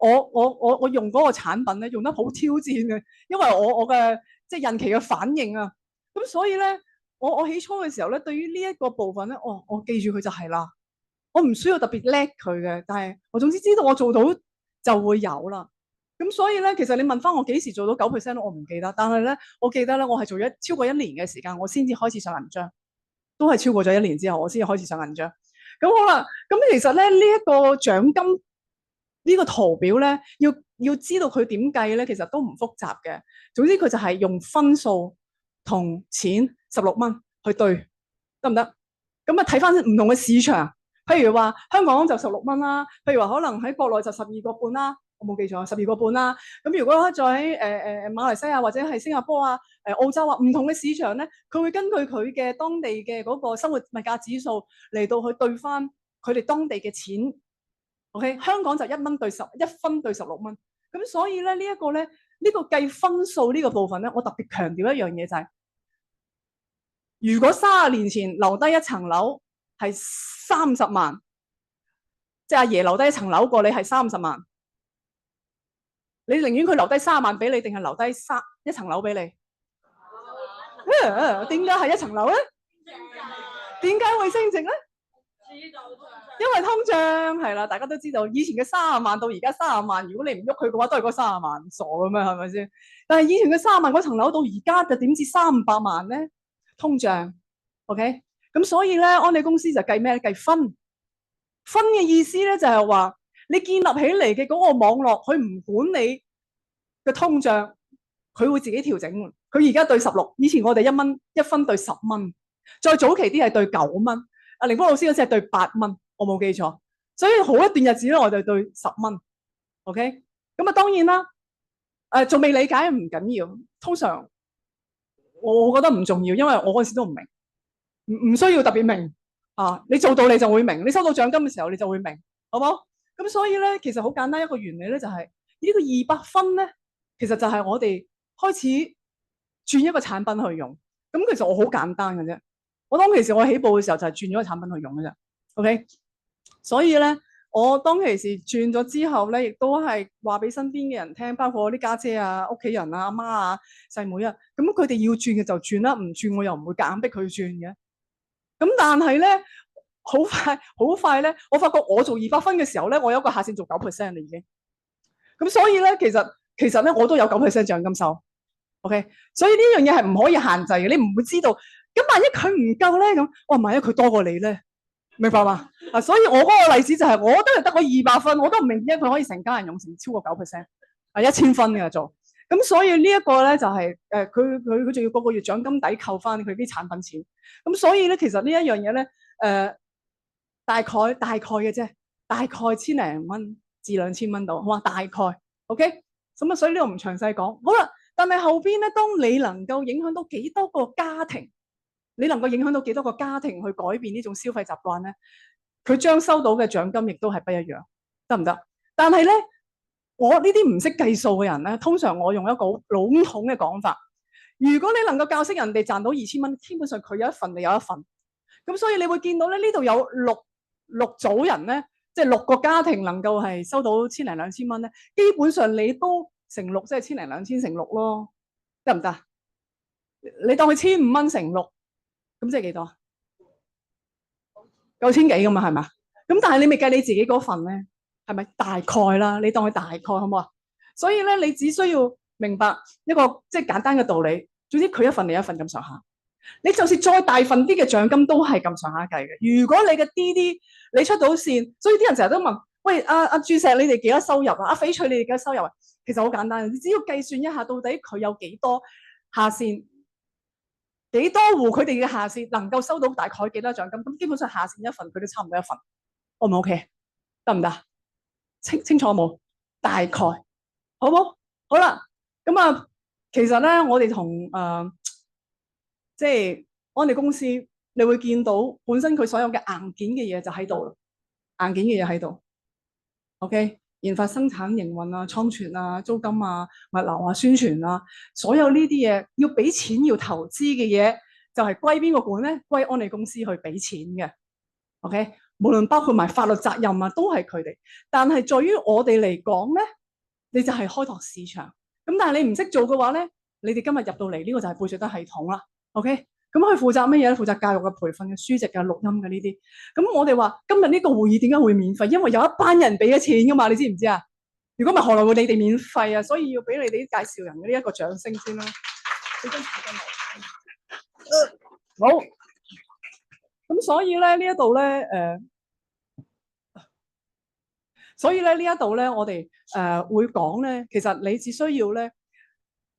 我用嗰個產品咧，用得好挑戰嘅，因為我嘅即係孕期嘅反應啊，咁所以咧，我起初嘅時候咧，對於呢一個部分咧，我記住佢就係啦，我唔需要特別叻佢嘅，但係我總之知道我做到就會有啦。咁所以咧，其實你問翻我幾時做到9%，我唔記得，但係咧，我記得咧，我係做咗超過1年嘅時間，我先至開始上銀章，都係超過咗1年之後，我先至開始上銀章。咁好啦，咁其實咧呢一個獎金。呢個圖表咧，要知道佢點計咧，其實都唔複雜嘅。總之佢就係用分數同錢16蚊去對，得唔得？咁啊睇翻唔同嘅市場，譬如話香港就16蚊啦，譬如話可能喺國內就12個半啦，我冇記錯12個半啦。咁如果再喺馬來西亞或者係新加坡啊、澳洲啊唔同嘅市場咧，佢會根據佢嘅當地嘅嗰個生活物價指數嚟到去對翻佢哋當地嘅錢。OK， 香港就1分對16蚊，咁所以咧呢一個咧呢個計分數呢個部分咧，我特別強調一樣嘢就係，如果30年前留低一層樓係30萬，即係阿爺留低一層樓過你係30萬，你寧願佢留低30萬俾你，定係留低一層樓俾你？點解係一層樓咧？點解會升值咧？因為通脹係啦，大家都知道，以前嘅30萬到而家30萬，如果你唔喐佢嘅話，都係嗰30萬，傻嘅咩？係咪先？但係以前嘅30萬嗰層樓到而家就點知300萬咧？通脹 ，OK？咁所以咧，安利公司就計咩？計分嘅意思咧就係話，你建立起嚟嘅嗰個網絡，佢唔管你嘅通脹，佢會自己調整。佢而家對16，以前我哋1分對10蚊，再早期啲係對9蚊。阿凌波老師嗰次係對8蚊，我冇記錯，所以好一段日子咧，我就對10蚊。OK，咁啊當然啦，仲未理解唔緊要，通常我覺得唔重要，因為我嗰時都唔明，唔需要特別明啊。你做到你就會明，你收到獎金嘅時候你就會明，好冇？咁所以咧，其實好簡單一個原理咧，就係呢個200分咧，其實就係我哋開始轉一個產品去用。咁其實我好簡單嘅啫。我當其時我起步嘅時候就係轉咗個產品去用嘅啫 ，OK。所以咧，我當其時轉咗之後咧，亦都係話俾身邊嘅人聽，包括我啲家姐啊、屋企人啊、阿媽啊、細妹啊，咁佢哋要轉嘅就轉啦，唔轉我又唔會夾硬逼佢轉嘅。咁但係咧，好快咧，我發覺我做200分嘅時候咧，我有一個下線做9% 啦已經。咁所以咧，其實咧，我都有9% 獎金收。OK，所以呢樣嘢係唔可以限制嘅，你唔會知道。咁萬一佢唔夠咧，咁萬一佢多過你咧，明白嘛？所以我嗰個例子就係、我都係得個200分，我都唔明點解佢可以成家人用成超過9%， 1000分嘅做。咁所以呢一個咧就係佢仲要個月獎金抵扣翻佢啲產品錢。咁所以咧，其實呢一樣嘢咧，大概嘅啫，大概千零蚊至2000蚊度，好嘛？大概 OK。咁所以呢度唔詳細講。好啦，但係後邊咧，當你能夠影響到幾多個家庭，你能夠影響到幾多個家庭去改變呢種消費習慣咧，佢將收到嘅獎金亦都係不一樣，得唔得？但係咧，我呢啲唔識計數嘅人咧，通常我用一個籠統嘅講法，如果你能夠教識人哋賺到2000蚊，基本上佢有一份，你有一份。咁所以你會見到咧，呢度有六組人咧，即係6個家庭能夠係收到千零2000蚊咧，基本上你都乘6，即係千零2000乘6咯，得唔得？你當佢1500蚊乘6，咁即係幾多？9000幾噶嘛，係嘛？咁但係你未計你自己嗰份咧，係咪大概啦？你當佢大概好唔好啊？所以咧，你只需要明白一個即係簡單嘅道理，總之佢一份你一份咁上下。你就算再大份啲嘅獎金都係咁上下計嘅。如果你嘅 DD 你出到線，所以啲人成日都問：喂，阿柱石，你哋幾多收入啊？阿翡翠，你哋幾多收入啊？其實好簡單，你只要計算一下，到底佢有幾多下線，幾多戶佢哋嘅下線能夠收到大概幾多獎金，咁基本上下線一份佢都差唔多一份。O 唔 OK？得唔得？清楚冇？大概好冇？好啦，咁啊，其實咧，我哋同即係我哋公司，你會見到本身佢所有嘅硬件嘅嘢就喺度，硬件嘅嘢喺度。OK， 研發、生產、營運啊、倉存啊、租金啊、物流啊、宣傳啊，所有呢啲嘢要俾錢要投資嘅嘢，就係歸邊個管咧？歸安利公司去俾錢嘅。OK， 無論包括埋法律責任啊，都係佢哋。但係在於我哋嚟講咧，你就係開拓市場。咁但係你唔識做嘅話咧，你哋今日入到嚟呢個就係貝瑞德系統啦。OK， 咁佢負責乜嘢咧？負責教育嘅、培訓嘅、書籍嘅、錄音嘅呢啲。咁我哋話今日呢個會議點解會免費？因為有一班人俾咗錢噶嘛，你知唔知啊？如果唔係何來會你哋免費啊？所以要俾你哋啲介紹人嘅呢一個掌聲先啦。好。咁所以咧呢一度咧，所以咧呢一度咧，我哋會講咧，其實你只需要咧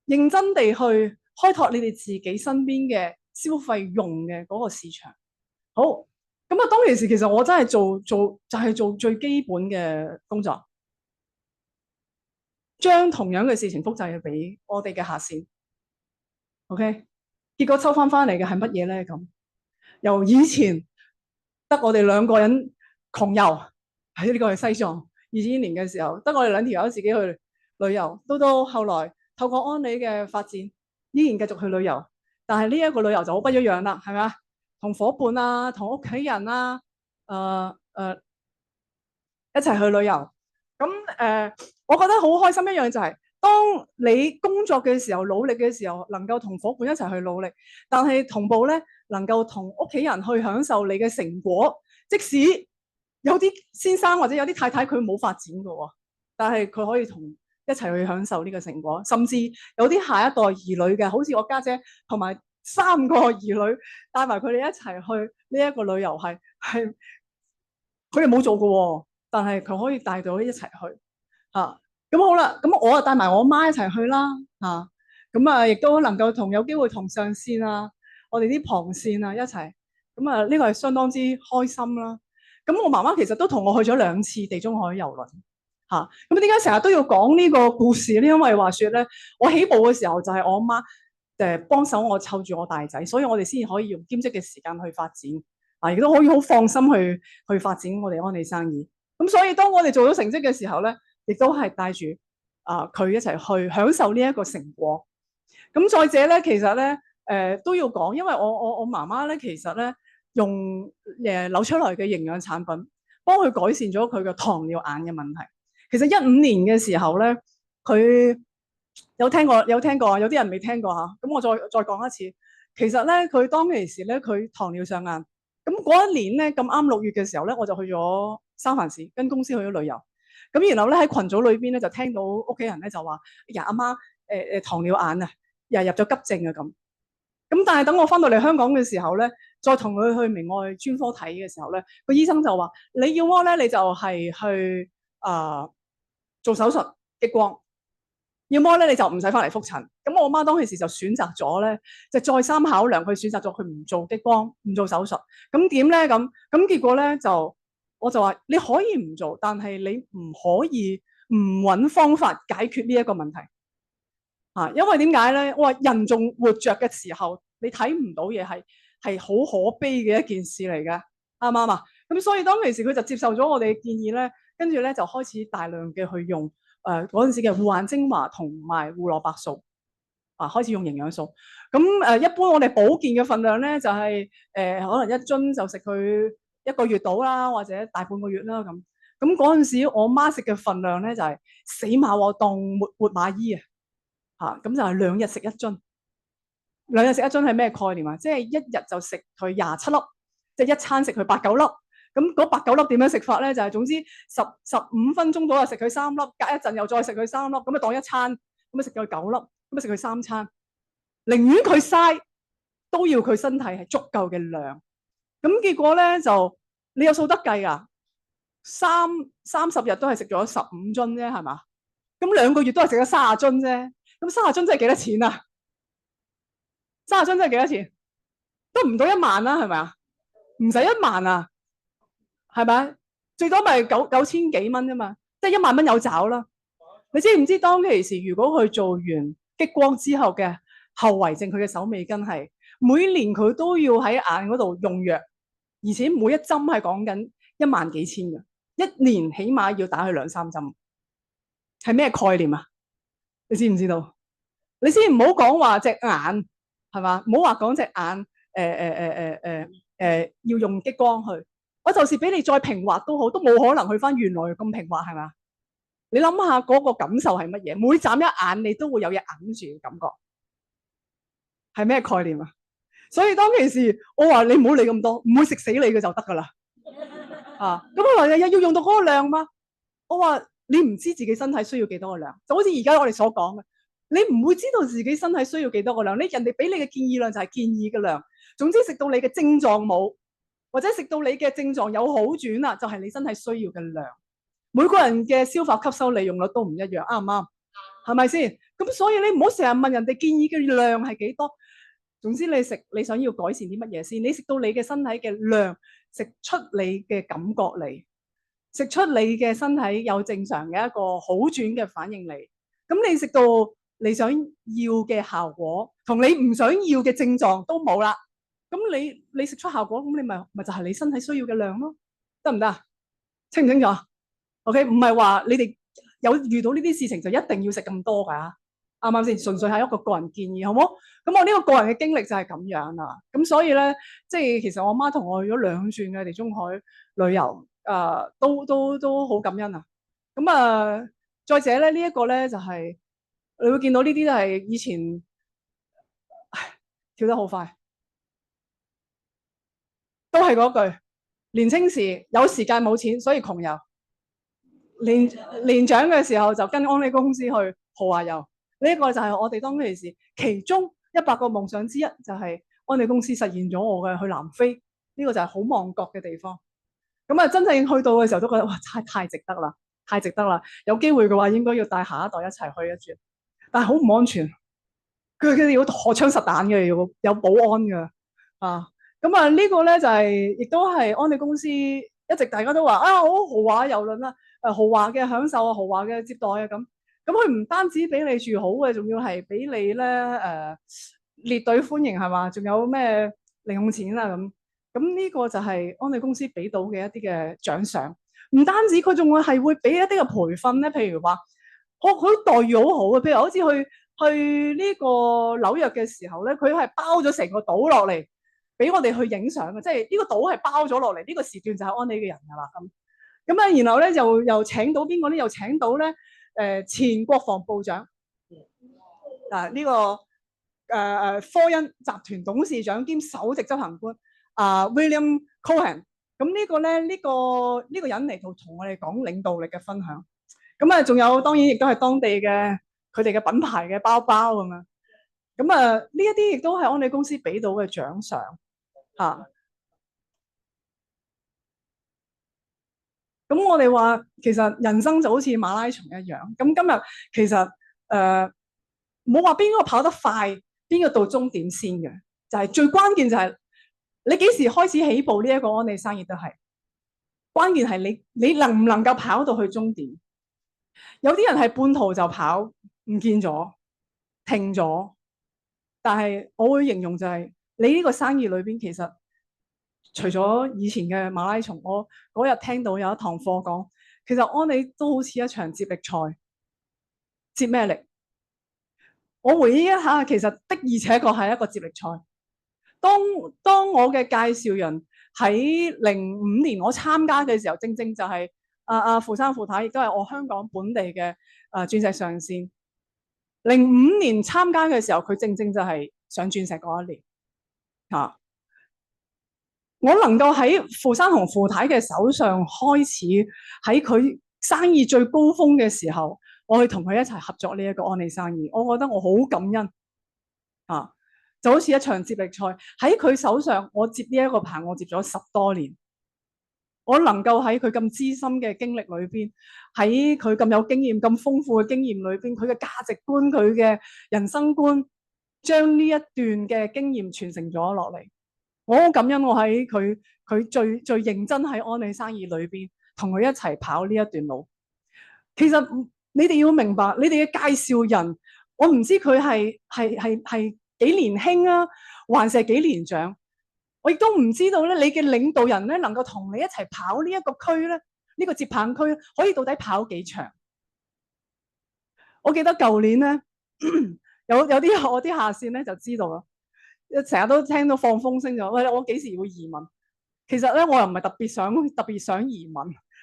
認真地去開拓你哋自己身邊嘅消費用嘅嗰個市場。好，咁啊，當其時其實我真係做就係做最基本嘅工作，將同樣嘅事情複製去俾我哋嘅下線。OK， 結果抽翻嚟嘅係乜嘢咧？咁由以前得我哋2個人窮遊喺呢個係西藏2000年嘅時候，得我哋2條友自己去旅遊，到後來透過安理嘅發展，依然繼續去旅遊。但係呢一個旅遊就好不一樣啦，係咪啊？同伙伴啊，同屋企人啊，一齊去旅遊。咁我覺得好開心一樣就係，當你工作嘅時候、努力嘅時候，能夠同伙伴一齊去努力，但係同步咧，能夠同屋企人去享受你嘅成果。即使有啲先生或者有啲太太佢冇發展嘅喎，但係佢可以同一齊去享受呢個成果。甚至有啲下一代兒女嘅，好似我家姐同埋3個兒女帶埋佢哋一齊去呢一個旅遊，係佢哋冇做嘅喎，但係佢可以帶到一齊去嚇。咁好啦，咁我啊帶埋我媽一齊去啦嚇。咁啊，亦都能夠有機會同上線啊，我哋啲旁線啊一齊。咁啊，呢個係相當之開心啦。咁我媽媽其實都同我去咗2次地中海遊輪嚇。咁點解成日都要講呢個故事咧？因為話説咧，我起步嘅時候就係我媽幫手我湊住我大仔，所以我哋先至可以用兼職嘅時間去發展啊，亦都可以好放心去發展我哋安利生意。咁所以當我哋做到成績嘅時候咧，亦都係帶住佢一齊去享受呢一個成果。咁再者咧，其實咧都要講，因為我媽媽咧其實咧用扭出來嘅營養產品幫佢改善咗佢嘅糖尿眼嘅問題。其實15年嘅時候咧，佢有聽過，有啲人未聽過嚇。咁我再講一次，其實咧佢當其時咧佢糖尿上眼，咁嗰一年咧咁啱6月嘅時候咧，我就去咗三藩市，跟公司去咗旅遊。咁然後咧喺群組裏邊咧就聽到屋企人咧就話：呀阿媽糖尿眼啊，又入咗急症啊咁。咁但係等我翻到嚟香港嘅時候咧，再同佢去明愛專科睇嘅時候咧，個醫生就話：你要麼咧你就係去做手術激光，要麼咧你就唔使翻嚟覆診。咁我媽當其時就選擇咗咧，就再三考量，佢選擇咗佢唔做激光，唔做手術。咁點咧咁結果咧我就話你可以唔做，但係你唔可以唔揾方法解決呢一個問題。因為點解咧？我話人仲活着嘅時候，你睇唔到嘢係好可悲嘅一件事嚟嘅，啱唔啱啊？咁所以當其時佢就接受咗我哋嘅建議咧，跟住咧就開始大量嘅去用嗰陣時嘅護眼精華同埋胡蘿蔔素開始用營養素。咁一般我哋保健嘅份量咧就係可能一樽就食佢1個月到啦，或者大半個月啦咁。咁嗰陣時我媽食嘅份量咧就係死馬喎當活馬醫啊！咁就係2日食1樽，2日食1樽係咩概念啊？即係1日就食佢27粒，即係一餐食佢8、9粒。咁嗰8、9粒點樣食法咧？就係總之15分鐘到就食佢3粒，隔一陣又再食佢3粒，咁啊當一餐，咁啊食佢9粒，咁啊食佢3餐。寧願佢嘥，都要佢身體係足夠嘅量。咁結果咧就你有數得計啊，30日都係食咗15樽啫，係嘛？咁2個月都係食咗30樽啫。咁30樽真係幾多錢啊？30樽真係幾多錢？都唔到1萬啦，係咪啊？唔使1萬啊，係咪？最多咪9千幾蚊啫嘛，即係1萬蚊有找啦。你知唔知當其時如果佢做完激光之後嘅後遺症，佢嘅手尾根係每年佢都要喺眼嗰度用藥，而且每一針係講緊1萬幾千嘅，1年起碼要打去2、3針，係咩概念啊？你知唔知道？你先唔好講話隻眼係嘛，唔好話講隻眼要用激光去。我就是俾你再平滑都好，都冇可能去翻原來咁平滑，係嘛？你諗下嗰個感受係乜嘢？每眨一眼你都會有嘢揞住嘅感覺，係咩概念啊？所以當其時我話你唔好理咁多，唔會食死你嘅就得噶啦。咁佢話要用到嗰個量嗎？我話你唔知自己身體需要幾多個量，就好似而家我哋所講嘅，你唔會知道自己身體需要幾多個量。人哋俾你嘅建議量就係建議嘅量。總之食到你嘅症狀冇，或者食到你嘅症狀有好轉啦，就係你身體需要嘅量。每個人嘅消化吸收利用率都唔一樣，啱唔啱？係咪先？咁所以你唔好成日問人哋建議嘅量係幾多。總之你食你想要改善啲乜嘢先，你食到你嘅身體嘅量，食出你嘅感覺嚟，食出你嘅身體有正常嘅一個好轉嘅反應嚟。咁你食到你想要嘅效果，同你唔想要嘅症狀都冇啦。咁你食出效果，咁你咪就係你身體需要嘅量咯，得唔得？清唔清楚？OK，唔係話你哋有遇到呢啲事情就一定要食咁多㗎，啱唔啱先？純粹係一個個人建議，好冇？咁我呢個個人嘅經歷就係咁樣啦。咁所以咧，即係其實我媽同我去咗2轉嘅地中海旅遊，都好感恩啊。咁再者咧，呢一個咧就係你會見到呢啲都係以前跳得好快，都係嗰句，年青時有時間冇錢，所以窮遊。年長嘅時候就跟安利公司去豪華遊。呢個就係我哋當其時其中100個夢想之一，就係安利公司實現咗我嘅去南非。呢個就係好望角嘅地方。咁真正去到嘅時候都覺得哇，太值得啦，太值得啦！有機會嘅話應該要帶下一代一齊去一轉，但係好唔安全。佢哋要荷槍實彈嘅，要有保安嘅咁呢個咧就係亦都係安利公司一直大家都話好豪華遊輪啦，豪華嘅享受啊，豪華嘅接待啊咁。咁佢唔單止俾你住好嘅，仲要係俾你咧列隊歡迎係嘛？仲有咩零用錢啊咁。咁呢個就係安利公司俾到嘅一啲嘅獎賞。唔單止佢仲會俾一啲嘅培訓咧，譬如話佢待遇好好嘅，譬如好似去呢個紐約嘅時候咧，佢係包咗成個島落嚟俾我哋去影相嘅，即係呢個島係包咗落嚟，呢個時段就係安利嘅人㗎啦咁然後咧又請到邊個咧？又請到咧前國防部長呢個科恩集團董事長兼首席執行官 William Cohen。咁呢個咧，呢個人嚟到同我哋講領導力嘅分享。咁啊，仲有當然亦都係當地嘅佢哋嘅品牌嘅包包咁樣。咁啊，呢一啲亦都係安利公司俾到嘅獎賞嚇。咁我哋話其實人生就好似馬拉松一樣。咁今日其實冇話邊個跑得快，邊個到終點先嘅，就係最關鍵就係你幾時開始起步呢一個安利生意都係關鍵係你能唔能夠跑到去終點。有啲人係半途就跑唔見咗停咗，但係我會形容就係你呢個生意裏邊其實除咗以前嘅馬拉松，我嗰日聽到有一堂課講，其實安利都好似一場接力賽。接咩力？我回憶一下，其實的而且確係一個接力賽。當我嘅介紹人喺05年我參加嘅時候，正正就係傅生傅太，亦都係我香港本地嘅鑽石上線。05年參加嘅時候，佢正正就係上鑽石嗰一年嚇。我能夠喺傅生同傅太嘅手上開始，喺佢生意最高峰嘅時候，我去同佢一齊合作呢一個安利生意，我覺得我好感恩啊！就好似一場接力賽，喺佢手上，我接呢一個棒，我接咗10多年。我能夠喺佢咁資深嘅經歷裏邊，喺佢咁有經驗、咁豐富嘅經驗裏邊，佢嘅價值觀、佢嘅人生觀，將呢一段嘅經驗傳承咗落嚟。我好感恩，我喺佢最認真喺安利生意裏邊，同佢一齊跑呢一段路。其實你哋要明白，你哋嘅介紹人，我唔知佢係幾年輕啊，還是幾年長。我亦都唔知道咧，你嘅領導人咧能夠同你一齊跑呢一個區咧，呢個接棒區可以到底跑幾長？我記得舊年咧，有啲我啲下線咧就知道啦，成日都聽到放風聲就喂，我幾時會移民？其實咧，我又唔係特別想移民，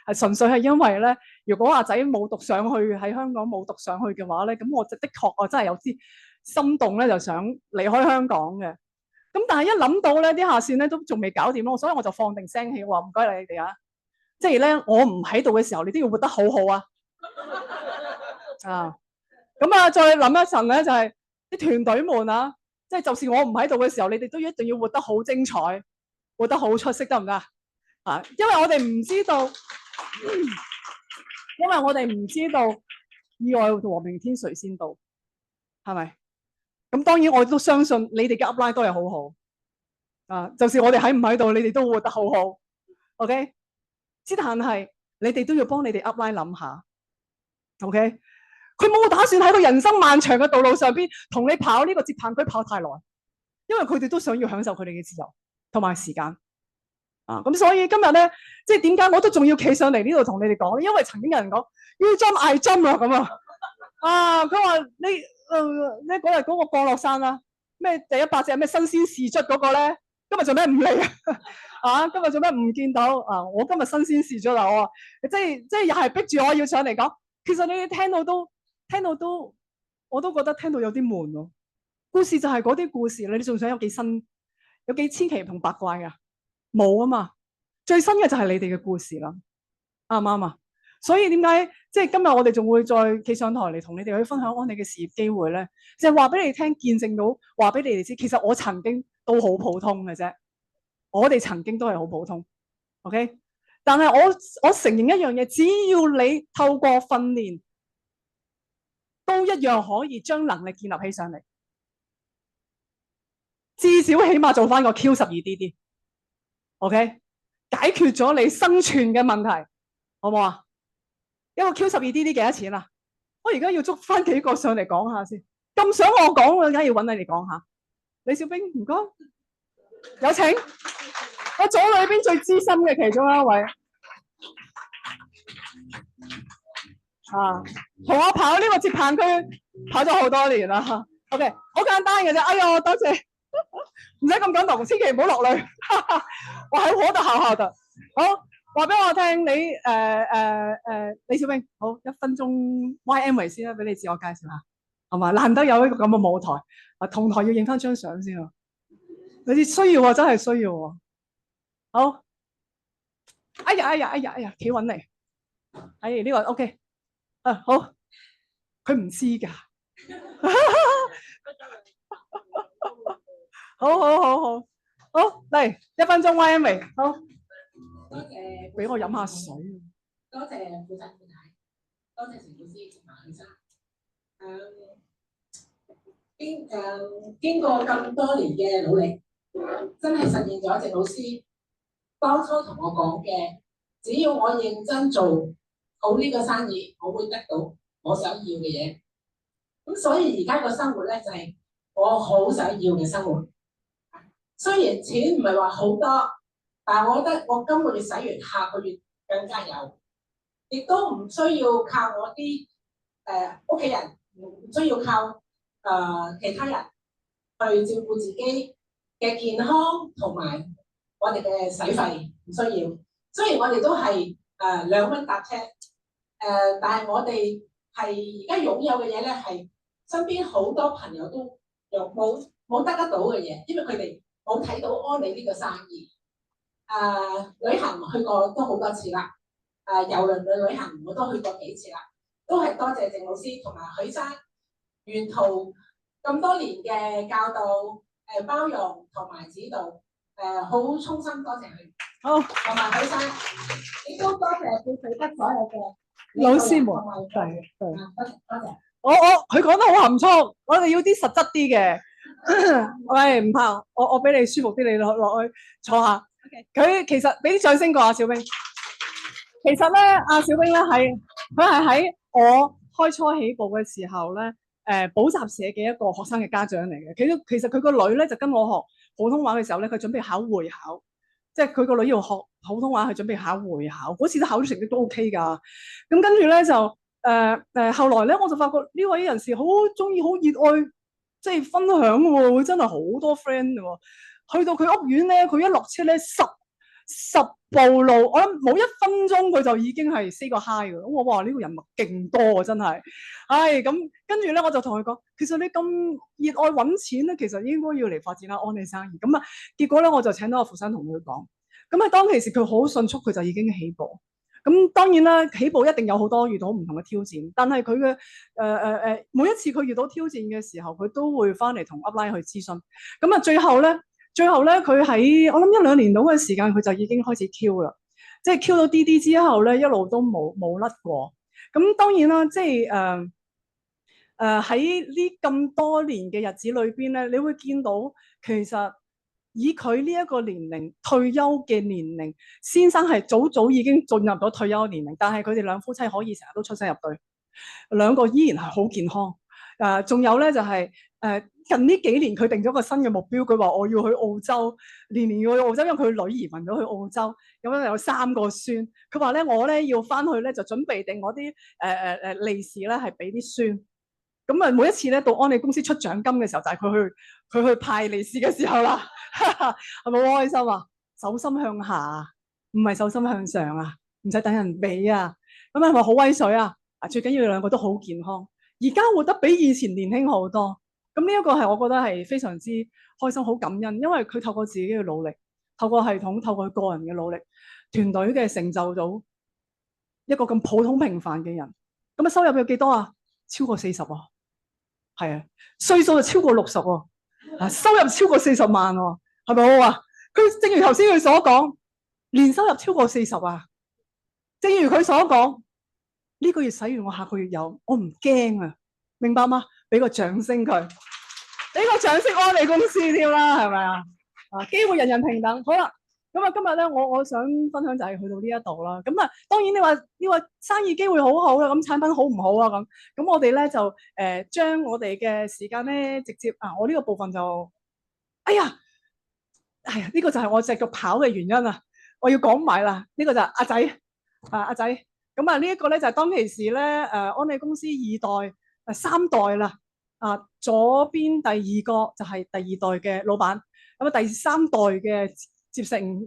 係純粹係因為咧，如果阿仔冇讀上去喺香港冇讀上去嘅話咧，咁我就的確我真係有啲心動咧，就想離開香港嘅。咁但係一諗到咧，啲下線咧都仲未搞掂咯，所以我就放定聲氣，我話唔該你哋啊，即係咧我唔喺度嘅時候，你都要活得好好啊。啊，咁啊，再諗一陣咧，就係啲團隊們啊，即係就是我唔喺度嘅時候，你哋都一定要活得好精彩，活得好出色，得唔得啊？因為我哋唔知道，因為我哋唔知道意外和明天誰先到，係咪？咁當然我都相信你哋嘅 upline 都係好好啊，就是我哋喺唔喺度，你哋都活得好好。OK， 之但係你哋都要幫你哋 upline 諗下。OK， 佢冇打算喺個人生漫長嘅道路上邊同你跑呢個接棒區跑太耐，因為佢哋都想要享受佢哋嘅自由同埋時間啊。咁所以今日咧，即係點解我都仲要企上嚟呢度同你哋講？因為曾經有人講要針嗌針啊咁啊，佢話你。咧嗰日嗰個降落傘啊，咩第100隻咩新鮮試捽嗰個咧，今日做咩唔嚟啊？啊，今日做咩唔見到啊？我今日新鮮試咗啦，我話即係又係逼住我要上嚟講。其實你哋聽到都，我都覺得聽到有啲悶咯。故事就係嗰啲故事，你哋仲想有幾新，有幾千奇同八怪啊？冇啊嘛，最新嘅就係你哋嘅故事啦，啱唔啱啊？所以點解即係今日我哋仲會再企上台嚟同你哋去分享安利嘅事業機會咧？就係話俾你聽，見證到話俾你哋知，其實我曾經都好普通嘅啫。我哋曾經都係好普通 ，OK？ 但係我承認一樣嘢，只要你透過訓練，都一樣可以將能力建立起上嚟。至少起碼做翻個 Q12DD，OK？ 解決咗你生存嘅問題，好唔好啊？一個 Q12DD 幾多錢啊？我而家要捉翻幾個上嚟講下先。咁想我講，我梗係要揾你嚟講下。李小兵，唔該，有請。我組裏邊最資深嘅其中一位，同我跑呢個接棒區跑咗好多年啦。OK， 好簡單嘅啫。哎呀，多謝，唔使咁感動，千祈唔好落淚。我喺我度好的。好。話俾我聽，你李小兵，好1分鐘 YM 先啦，俾你自我介紹下，係嘛？難得有一個咁嘅舞台，同台要影翻張相先啊！你哋需要喎，真係需要喎。好。哎呀，企穩嚟。呢個 OK。好。佢唔知㗎。好，嚟1分鐘 YM 好。多謝，俾我飲下水。多謝負責負太，多謝陳老師同埋許生。經過咁多年嘅努力，真係實現咗鄭老師當初同我講嘅，只要我認真做好呢個生意，我會得到我想要嘅嘢。咁所以而家個生活咧就係我好想要嘅生活。雖然錢唔係話好多，但係我覺得我今個月使完，下個月更加有，亦都唔需要靠我啲屋企人，唔需要靠其他人去照顧自己嘅健康同埋我哋嘅使費，唔需要。雖然我哋都係2蚊搭車，但係我哋係而家擁有嘅嘢咧，係身邊好多朋友都冇得到嘅嘢，因為佢哋冇睇到安利呢個生意。旅行去過都好多次啦，郵輪嘅旅行我都去過幾次啦，都係多謝鄭老師同埋許生沿途咁多年嘅教導、包容同埋指導，好衷心多謝佢。好，同埋許生，亦都多謝佢取得所有嘅老師們。多謝。佢講得好含蓄，我哋要啲實質啲嘅。喂，唔怕，我俾你舒服啲，你落去坐下。佢其實俾啲掌聲過阿小兵。其實咧，阿小兵咧佢係喺我開初起步嘅時候咧，補習社嘅一個學生嘅家長嚟嘅。其實佢個女咧就跟我學普通話嘅時候咧，佢準備考會考，即係佢個女要學普通話，佢準備考會考，嗰次都考到成績都 OK 㗎。咁跟住咧就後來咧我就發覺呢位人士好中意、好熱愛即係分享喎，佢真係好多 friend 喎。去到佢屋苑咧，佢一落車咧十步路，我諗冇1分鐘佢就已經係 say 個 hi 㗎。咁我話呢個人物勁多啊，真係。咁跟住咧我就同佢講，其實你咁熱愛揾錢咧，其實應該要嚟發展下安利生意。咁結果咧我就請到阿傅生同佢講，咁當其時佢好迅速，佢就已經起步。咁當然啦，起步一定有好多遇到唔同嘅挑戰，但係佢嘅每一次佢遇到挑戰嘅時候，佢都會翻嚟同 upline 去諮詢。咁最後咧，佢喺我諗1-2年到嘅時間，佢就已經開始 Q 啦，即係 Q 到 DD 之後咧，一路都冇甩過。咁當然啦，即係喺呢咁多年嘅日子裏邊咧，你會見到其實以佢呢一個年齡退休嘅年齡，先生係早已經進入咗退休年齡，但係佢哋兩夫妻可以成日都出雙入對，2個依然係好健康。仲有咧就係近呢幾年佢定咗個新嘅目標，佢話我要去澳洲，年要去澳洲，因為佢女移民咗去澳洲，咁樣有3個孫。佢話咧我咧要翻去咧就準備定我啲利是咧係俾啲孫。咁每一次咧到安利公司出獎金嘅時候，就係佢去派利是嘅時候啦，係咪好開心啊？手心向下，唔係手心向上啊，唔使等人俾啊。咁係咪好威水啊？最緊要2個都好健康，而家活得比以前年輕好多。咁呢一個係我覺得係非常之開心，好感恩，因為佢透過自己嘅努力，透過系統，透過佢個人嘅努力，團隊嘅成就到一個咁普通平凡嘅人。咁收入有幾多啊？超過40喎。係啊，歲數就超過60喎，收入超過40萬喎，係咪好啊？佢正如頭先佢所講，年收入超過40啊。正如佢所講，呢個月使完，我下個月有，我唔驚啊，明白嗎？俾個掌聲佢，俾個掌聲安利公司添啦，係咪啊？機會人人平等。好啦，咁今日咧，我想分享就係去到呢一度啦。咁當然你話生意機會好好啦，咁產品好唔好啊？咁我哋咧就將我哋嘅時間咧直接我呢個部分就，哎呀，呢個就係我隻腳跑嘅原因啊！我要講埋啦，呢個就係阿仔，咁呢一個咧就係當其時咧安利公司2代、3代啦，左邊第2個就係第2代嘅老闆，咁第3代嘅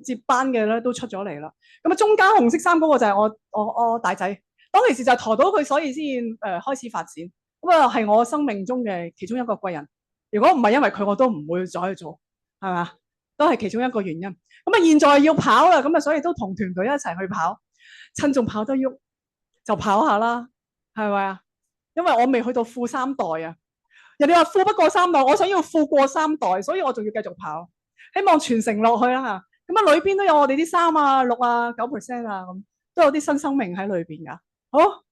接班嘅咧都出咗嚟啦。咁中間紅色衫嗰個就係我大仔，當其時就抬到佢，所以先開始發展。咁係我生命中嘅其中一個貴人。如果唔係因為佢，我都唔會再去做，係嘛？都係其中一個原因。咁啊，現在要跑啦，咁啊，所以都同團隊一齊去跑，趁仲跑得喐就跑下啦，係咪啊？因為我未去到富三代啊，人哋話富不過三代，我想要富過三代，所以我仲要繼續跑，希望傳承落去啦嚇。咁啊，裏邊都有我哋啲3啊、6啊、9% 啊，咁都有啲新生命喺裏邊噶。好，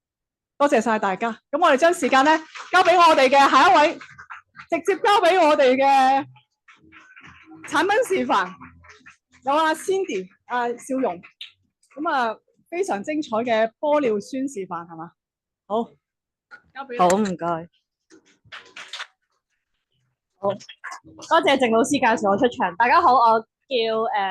多謝晒大家。咁我哋將時間咧交俾我哋嘅下一位，直接交俾我哋嘅產品示範，有阿 Cindy、阿笑容，咁啊非常精彩嘅玻尿酸示範係嘛？好，交俾你。好，唔該。好，多謝鄭老師介紹我出場。大家好，我叫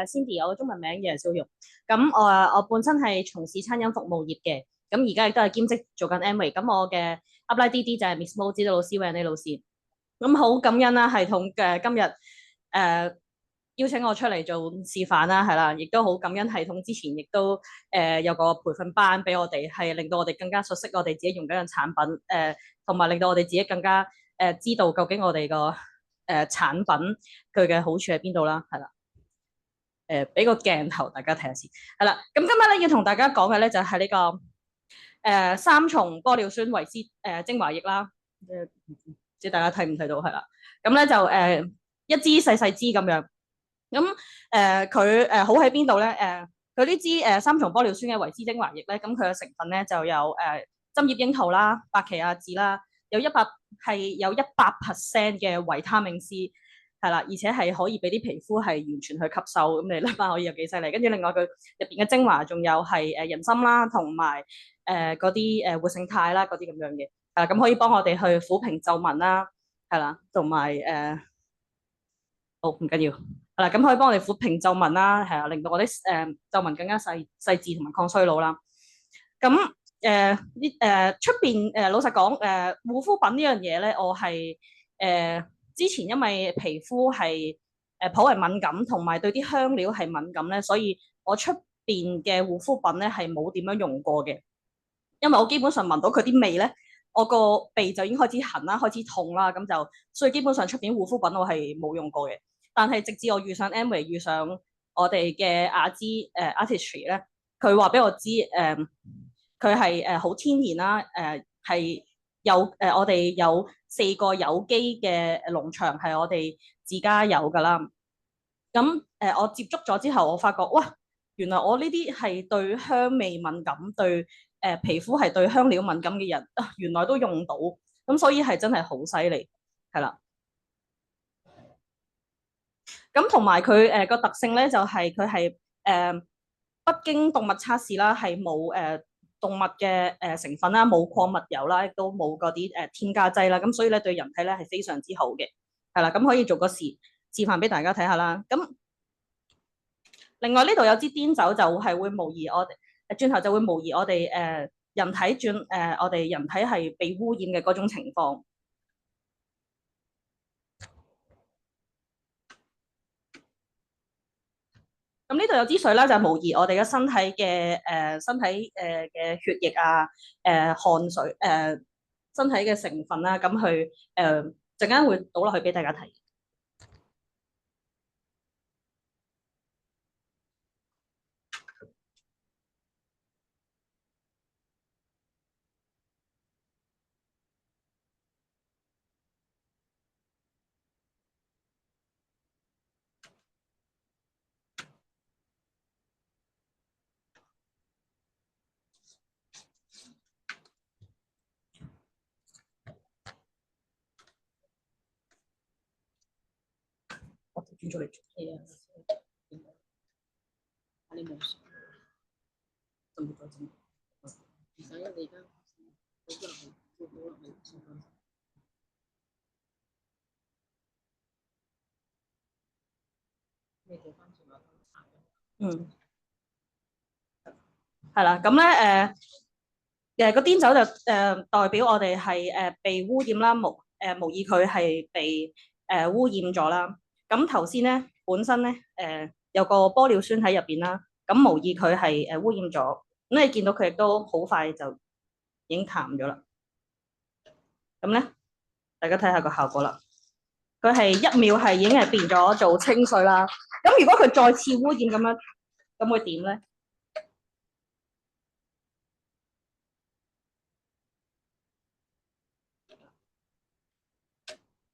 Cindy，我嘅中文名叫笑容。咁我本身係從事餐飲服務業嘅，咁而家亦都係兼職做緊 Amway。咁我嘅 upline DD 就係 Miss Mo 指導老師 Wendy 老師。咁好感恩啦，系統嘅今日邀請我出嚟做示範啦，係啦，亦都好感恩系統之前亦都有個培訓班俾我哋，係令到我哋更加熟悉我哋自己用緊嘅產品，同埋令到我哋自己更加知道究竟我哋個產品佢嘅好處喺邊度啦，係啦。俾個鏡頭大家睇下先，係啦。咁今日咧要同大家講嘅咧就係呢個3重玻尿酸維 C 精華液啦，唔知大家睇唔睇到係啦。咁咧就一支細細支咁樣。咁佢好喺邊度咧？佢呢支3重玻尿酸嘅維 C 精華液咧，咁佢嘅成分咧就有針葉櫻桃啦、白奇亞籽啦，有100% 嘅維他命 C。係啦，而且係可以俾啲皮膚係完全去吸收，咁你諗下可以有幾犀利？跟住另外佢入邊嘅精華仲有係人參啦，同埋嗰啲活性肽啦，嗰啲咁樣嘅，咁可以幫我哋去撫平皺紋啦，係啦，同埋好唔緊要，係啦，咁可以幫我哋撫平皺紋啦，係啊，令到我啲皺紋更加細緻同埋抗衰老啦。咁出邊老實講護膚品呢樣嘢咧，我係之前因為皮膚係頗為敏感，同埋對啲香料係敏感咧，所以我出邊嘅護膚品咧係冇點樣用過嘅，因為我基本上聞到佢啲味咧，我個鼻就已經開始痕啦，開始痛啦，咁就所以基本上出邊護膚品我係冇用過嘅。但係直至我遇上 Amway， 遇上我哋嘅雅姿Artistry 咧，佢話俾我知佢係好天然啦，係有我哋有4個有機嘅農場係我哋自家有㗎啦。咁我接觸咗之後，我發覺哇，原來我呢啲係對香味敏感、對皮膚係對香料敏感嘅人，原來都用到。咁所以係真係好犀利，係啦。咁同埋佢個特性咧，就係佢係不經動物測試啦，係冇動物嘅成分啦，冇礦物油啦，亦都冇嗰啲添加劑啦。咁所以咧對人體咧係非常之好嘅，係啦。咁可以做個示範俾大家睇下啦。咁另外呢度有支碘酒就係會模擬我哋轉頭就會模擬我哋人體我哋人體係被污染嘅嗰種情況。咁呢度有支水啦，就係模擬我哋嘅身體嘅嘅血液啊、汗水身體嘅成分啦，咁去陣間會倒落去俾大家睇。轉咗嚟做嘢啊！你冇事，就冇再整。唔使啊，你而家好落去，好落去，你做翻轉頭行。係啦，咁咧個碘酒就代表我哋係被污染啦，模擬佢係被污染咗啦。咁頭先咧本身咧有個玻尿酸喺入邊啦，咁模擬佢係污染咗，咁你見到佢亦都好快就已經淡咗啦。咁咧大家睇下個效果啦。佢係1秒係已經係變咗做清水啦。咁如果佢再次污染咁樣，咁會點咧？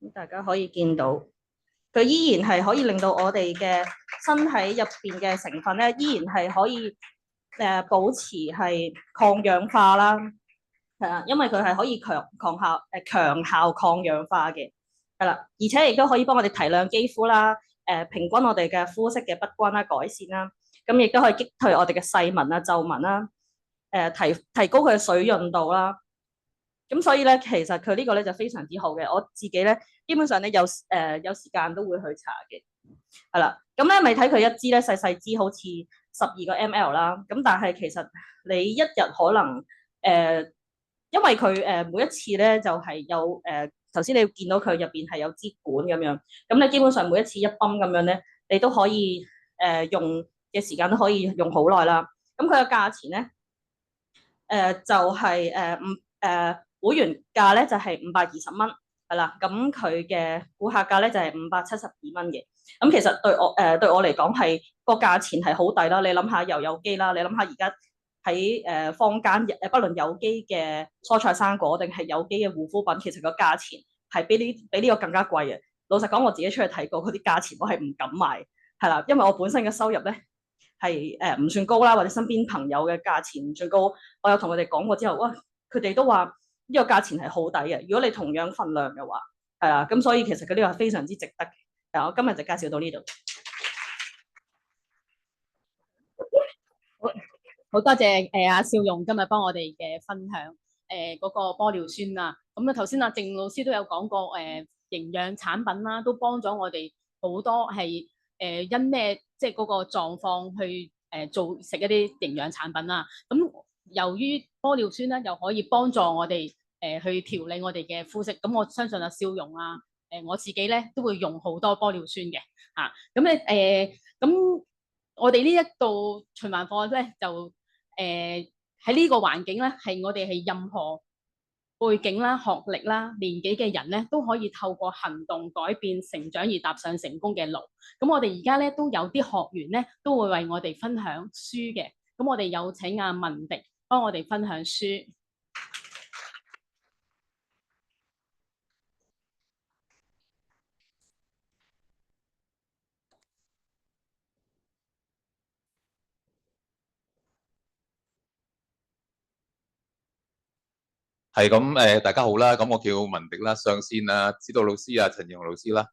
咁大家可以見到，佢依然係可以令到我哋嘅身體入邊嘅成分咧，依然係可以保持係抗氧化啦。係啦，因為佢係可以強效抗氧化嘅。係啦，而且亦都可以幫我哋提亮肌膚啦，平均我哋嘅膚色嘅不均啦，改善啦。咁亦都可以擊退我哋嘅細紋啦、皺紋啦，提高佢嘅水潤度啦。咁所以咧，其實佢呢個咧就非常之好嘅。我自己咧，基本上咧有時間都會去搽嘅。係啦，咁咧咪睇佢一支咧細細支，好似12個 ml 啦。咁但係其實你一日可能因為佢每一次咧就係有頭先你見到佢入邊係有支管咁樣，咁你基本上每一次一泵咁樣咧，你都可以用嘅時間都可以用好耐啦。咁佢嘅價錢咧就係會員價咧就係520蚊，係啦。咁佢嘅顧客價咧就係572蚊嘅。咁其實對我嚟講係個價錢係好抵啦。你諗下又有機啦，你諗下而家喺坊間不論有機嘅蔬菜生果定係有機嘅護膚品，其實個價錢係比呢個更加貴嘅。老實講，我自己出去睇過嗰啲價錢，我係唔敢買，係啦，因為我本身嘅收入咧係唔算高啦，或者身邊朋友嘅價錢唔算高。我有同佢哋講過之後，哇，佢哋都話呢個價錢係好抵嘅。如果你同樣份量嘅話，係啦，咁所以其實佢呢個係非常之值得嘅。我今日就介紹到呢度。好多謝阿少用今日幫我哋嘅分享，嗰個玻尿酸啊，咁啊頭先阿鄭老師都有講過營養產品啦，都幫咗我哋好多係因咩即係嗰個狀況去食一啲營養產品啦。咁由於玻尿酸咧又可以幫助我哋去調理我哋嘅膚色，咁我相信阿少用啊我自己咧都會用好多玻尿酸嘅嚇。咁咧咁我哋呢一度循環課咧就喺呢個環境咧，係我哋係任何背景啦、學歷啦、年紀嘅人咧，都可以透過行動改變、成長而踏上成功嘅路。咁我哋而家咧都有啲學員咧，都會為我哋分享書嘅。咁我哋有請阿文迪幫我哋分享書。係咁大家好啦，咁我叫文迪啦，上線啊，指導老師啊，陳耀雄老師啦。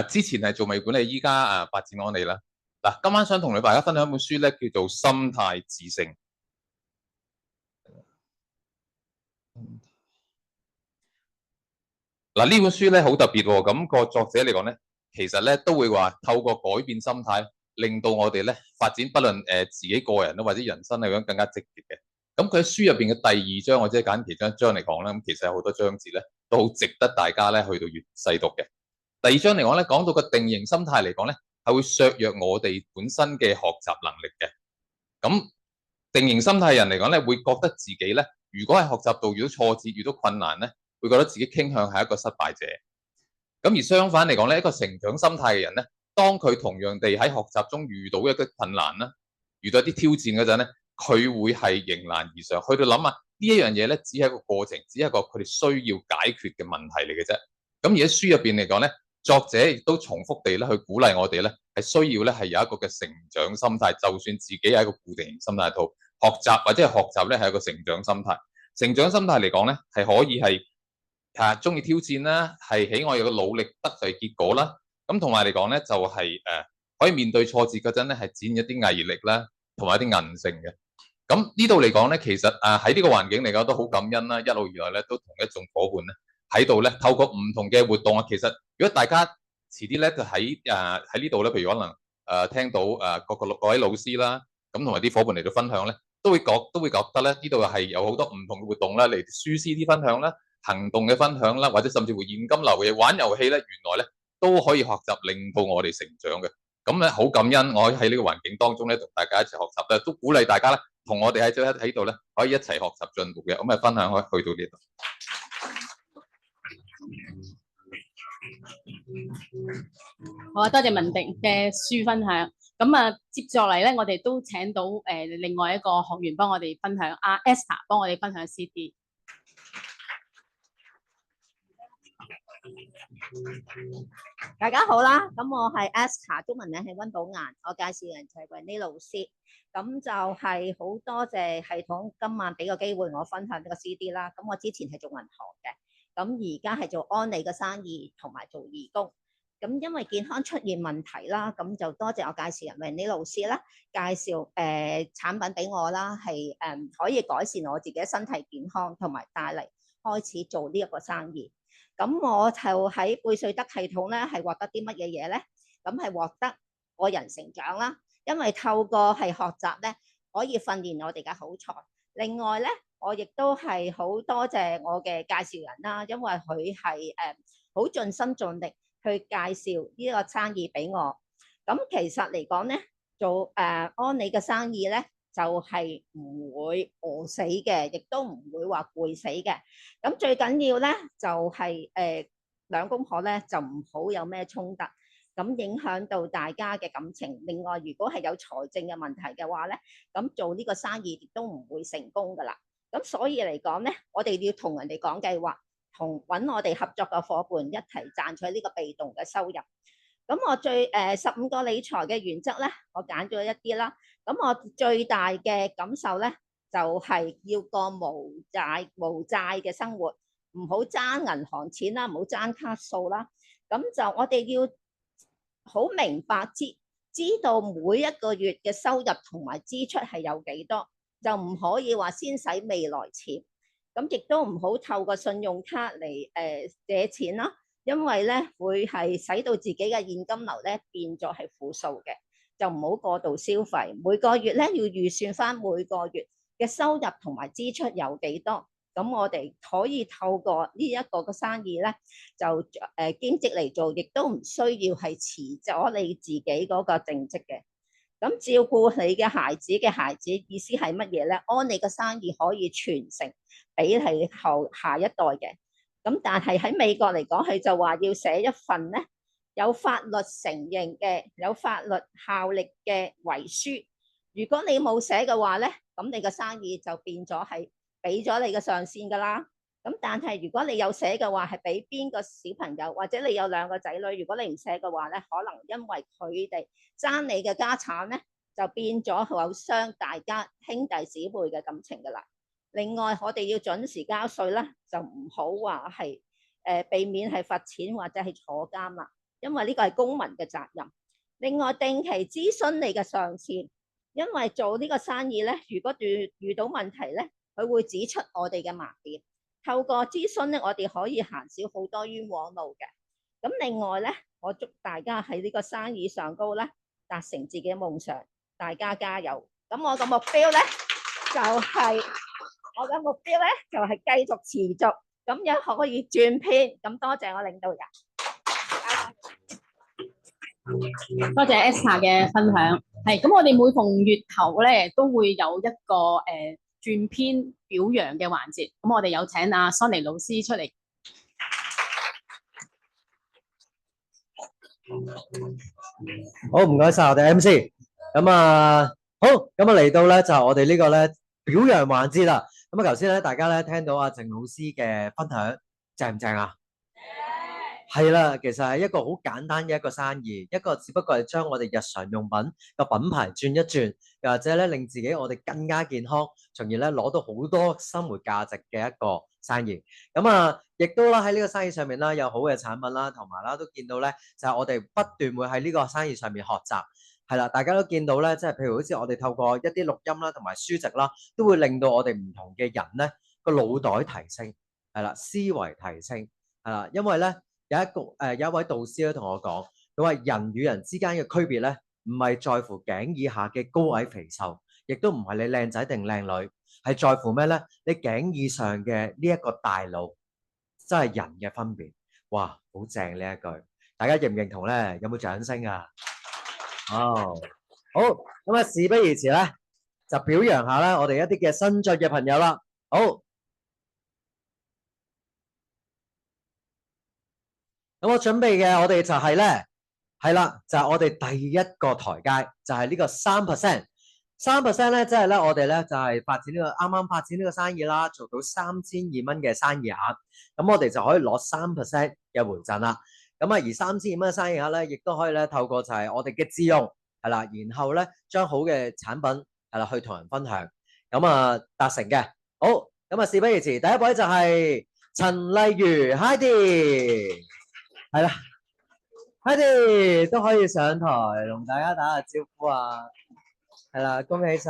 之前係做微管理，依家發展安利啦。嗱，今晚想同大家分享一本書咧，叫做《心態致勝》。嗱，呢本書咧好特別喎，咁個作者嚟講咧，其實咧都會話透過改變心態，令到我哋咧發展，不論自己個人啦或者人生嚟講更加積極嘅。咁佢喺書入邊嘅第2章，或者揀其中一章嚟講咧，咁其實有好多章節咧都好值得大家咧去到閱細讀嘅。第2章嚟講咧，講到個定型心態嚟講咧，係會削弱我哋本身嘅學習能力嘅。咁定型心態人嚟講咧，會覺得自己咧，如果喺學習度遇到挫折、遇到困難咧，會覺得自己傾向係一個失敗者。咁而相反嚟講咧，一個成長心態嘅人咧，當佢同樣地喺學習中遇到一個困難啦，遇到一啲挑戰嗰陣咧，佢會係迎難而上，去到諗啊，呢一樣嘢咧，只係一個過程，只係一個佢哋需要解決嘅問題嚟嘅啫。咁而喺書入邊嚟講咧，作者亦都重複地咧去鼓勵我哋咧，係需要咧係有一個嘅成長心態，就算自己係一個固定型心態度學習，或者係學習咧係一個成長心態。成長心態嚟講咧，係可以係中意挑戰啦，係喜愛有個努力得嚟結果啦。咁同埋嚟講咧，就係可以面對挫折嗰陣咧，係展現一啲毅力啦，同埋一啲韌性嘅。咁呢度嚟講咧，其實喺呢個環境嚟講都好感恩啦，一路以來咧都同一眾夥伴咧喺度咧，透過唔同嘅活動啊，其實如果大家遲啲咧就喺呢度咧，譬如可能聽到各位老師啦，咁同埋啲夥伴嚟到分享咧，都會覺得咧呢度係有好多唔同嘅活動啦，嚟書師啲分享啦、行動嘅分享啦，或者甚至乎現金流嘅玩遊戲咧，原來咧都可以學習，令到我哋成長嘅。咁咧好感恩，我喺呢個環境當中咧，同大家一齊學習咧，都鼓勵大家咧，同我哋喺度咧，可以一齊學習進步嘅。咁分享可以去到呢度。好啊，多謝文迪嘅書分享。咁啊，接落嚟咧，我哋都請到另外一個學員幫我哋分享，阿 Esther 幫我哋分享 CD。大家好啦，咁我係 Esther， 中文名係溫寶顏，我介紹人就係維尼老師。咁就係好多謝系統今晚俾個機會我分享呢個 CD 啦。咁我之前係做銀行嘅，咁而家係做安利嘅生意同埋做義工。咁因為健康出現問題啦，咁就多謝我介紹人維尼老師啦，介紹產品俾我啦，係可以改善我自己身體健康，同埋帶嚟開始做呢一個生意。咁我就喺貝瑞德系統咧，係獲得啲乜嘢嘢咧？咁係獲得個人成長啦，因為透過係學習咧，可以訓練我哋嘅口才。另外咧，我亦都係好多謝我嘅介紹人啦，因為佢係好盡心盡力去介紹呢個生意俾我。咁其實嚟講咧，做安利嘅生意咧，就係唔會餓死嘅，亦都唔會話攰死嘅。咁最緊要咧就係兩公婆咧就唔好有咩衝突，咁影響到大家嘅感情。另外，如果係有財政嘅問題嘅話咧，咁做呢個生意亦都唔會成功噶啦。咁所以嚟講咧，我哋要同人哋講計劃，同揾我哋合作嘅伙伴一齊賺取呢個被動嘅收入。咁我最15個理財嘅原則咧，我揀咗一啲啦。咁我最大嘅感受咧，就係要過無債嘅生活，唔好爭銀行錢啦，唔好爭卡數啦。咁就我哋要好明白知道每一個月嘅收入同埋支出係有幾多，就唔可以話先使未來錢。咁亦都唔好透過信用卡嚟借錢啦，因為咧會係使到自己嘅現金流咧變咗係負數嘅。就唔好過度消費，每個月咧要預算翻每個月嘅收入同埋支出有幾多，咁我哋可以透過呢一個嘅生意咧，就兼職嚟做，亦都唔需要係辭咗你自己嗰個正職嘅。咁照顧你嘅孩子意思係乜嘢咧？安利嘅生意可以傳承俾係後下一代嘅。咁但係喺美國嚟講，佢就話要寫一份咧，有法律承認嘅、有法律效力嘅遺書。如果你冇寫嘅話咧，咁你嘅生意就變咗係俾咗你嘅上線噶啦。咁但係如果你有寫嘅話，係俾邊個小朋友，或者你有2個仔女，如果你唔寫嘅話咧，可能因為佢哋爭你嘅家產咧，就變咗有傷大家兄弟姊妹嘅感情噶啦。另外，我哋要準時交稅啦，就唔好話係避免係罰錢或者係坐監啦。因為呢個係公民嘅責任。另外，定期諮詢你嘅上線，因為做呢個生意咧，如果遇到問題咧，佢會指出我哋嘅盲點。透過諮詢咧，我哋可以行少好多冤枉路嘅。咁另外咧，我祝大家喺呢個生意上高咧，達成自己嘅夢想。大家加油！咁我嘅目標咧，就係繼續持續，咁樣可以轉篇。咁多謝我領導人。多謝 Esther 嘅分享。係咁，我哋每逢月頭咧都會有一個轉篇表揚嘅環節。咁我哋有請阿 Sonny 老師出嚟。好，唔該晒我哋 MC。咁啊，好，咁啊嚟到咧就係我哋呢個咧表揚環節啦。咁啊，頭先咧大家咧聽到阿鄭老師嘅分享，正唔正啊？係啦，其實係一個好簡單嘅一個生意，一個只不過係將我哋日常用品個品牌轉一轉，又或者咧令自己我哋更加健康，從而咧攞到好多生活價值嘅一個生意。咁啊，亦都啦喺呢個生意上面啦有好嘅產品啦，同埋啦都見到咧就係我哋不斷會喺呢個生意上面學習。係啦，大家都見到咧，即係譬如好似我哋透過一啲錄音啦，同埋書籍啦，都會令到我哋唔同嘅人咧個腦袋提升，係啦，思維提升，係啦，因為咧。有一位導師咧同我講，佢話人與人之間嘅區別咧，唔係在乎頸以下嘅高矮肥瘦，亦都唔係你靚仔定靚女，係在乎咩咧？你頸以上嘅呢一個大腦，真係人嘅分別。哇，好正呢一句，大家認唔認同咧？有冇掌聲啊？哦，好，咁啊，事不宜遲咧，就表揚下啦，我哋一啲嘅新進嘅朋友啦。好。咁我準備嘅我哋就係咧，係啦，就係我哋第一個台階，就係呢個3%。3%咧，即係咧，我哋咧就係發展呢個啱啱發展呢個生意啦，做到3200蚊嘅生意額，咁我哋就可以攞3%嘅回贈啦。咁啊，而3200蚊嘅生意額咧，亦都可以咧透過就係我哋嘅自用係啦，然後咧將好嘅產品係啦去同人分享，咁啊達成嘅。好，咁啊事不宜遲，第一位就係陳麗如 Heidi， 係啦，Heidi 都可以上台同大家打下招呼啊！係啦，恭喜晒！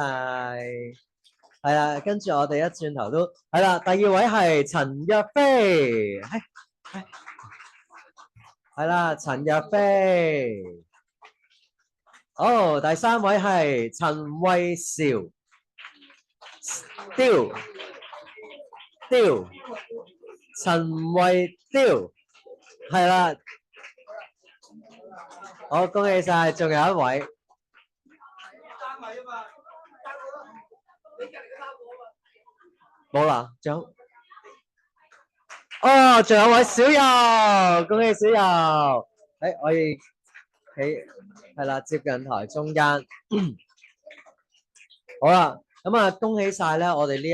係啦，跟住我哋一轉頭都係啦。第二位係陳若飛，係啦，陳若飛。好，第三位係陳慧韶，雕，陳慧雕，係啦。好，恭喜晒！仲有一位。冇啦，仲有哦，仲有位小柔，恭喜小柔。我哋企係啦，接近台中間。好啦，咁啊，恭喜晒咧，我哋呢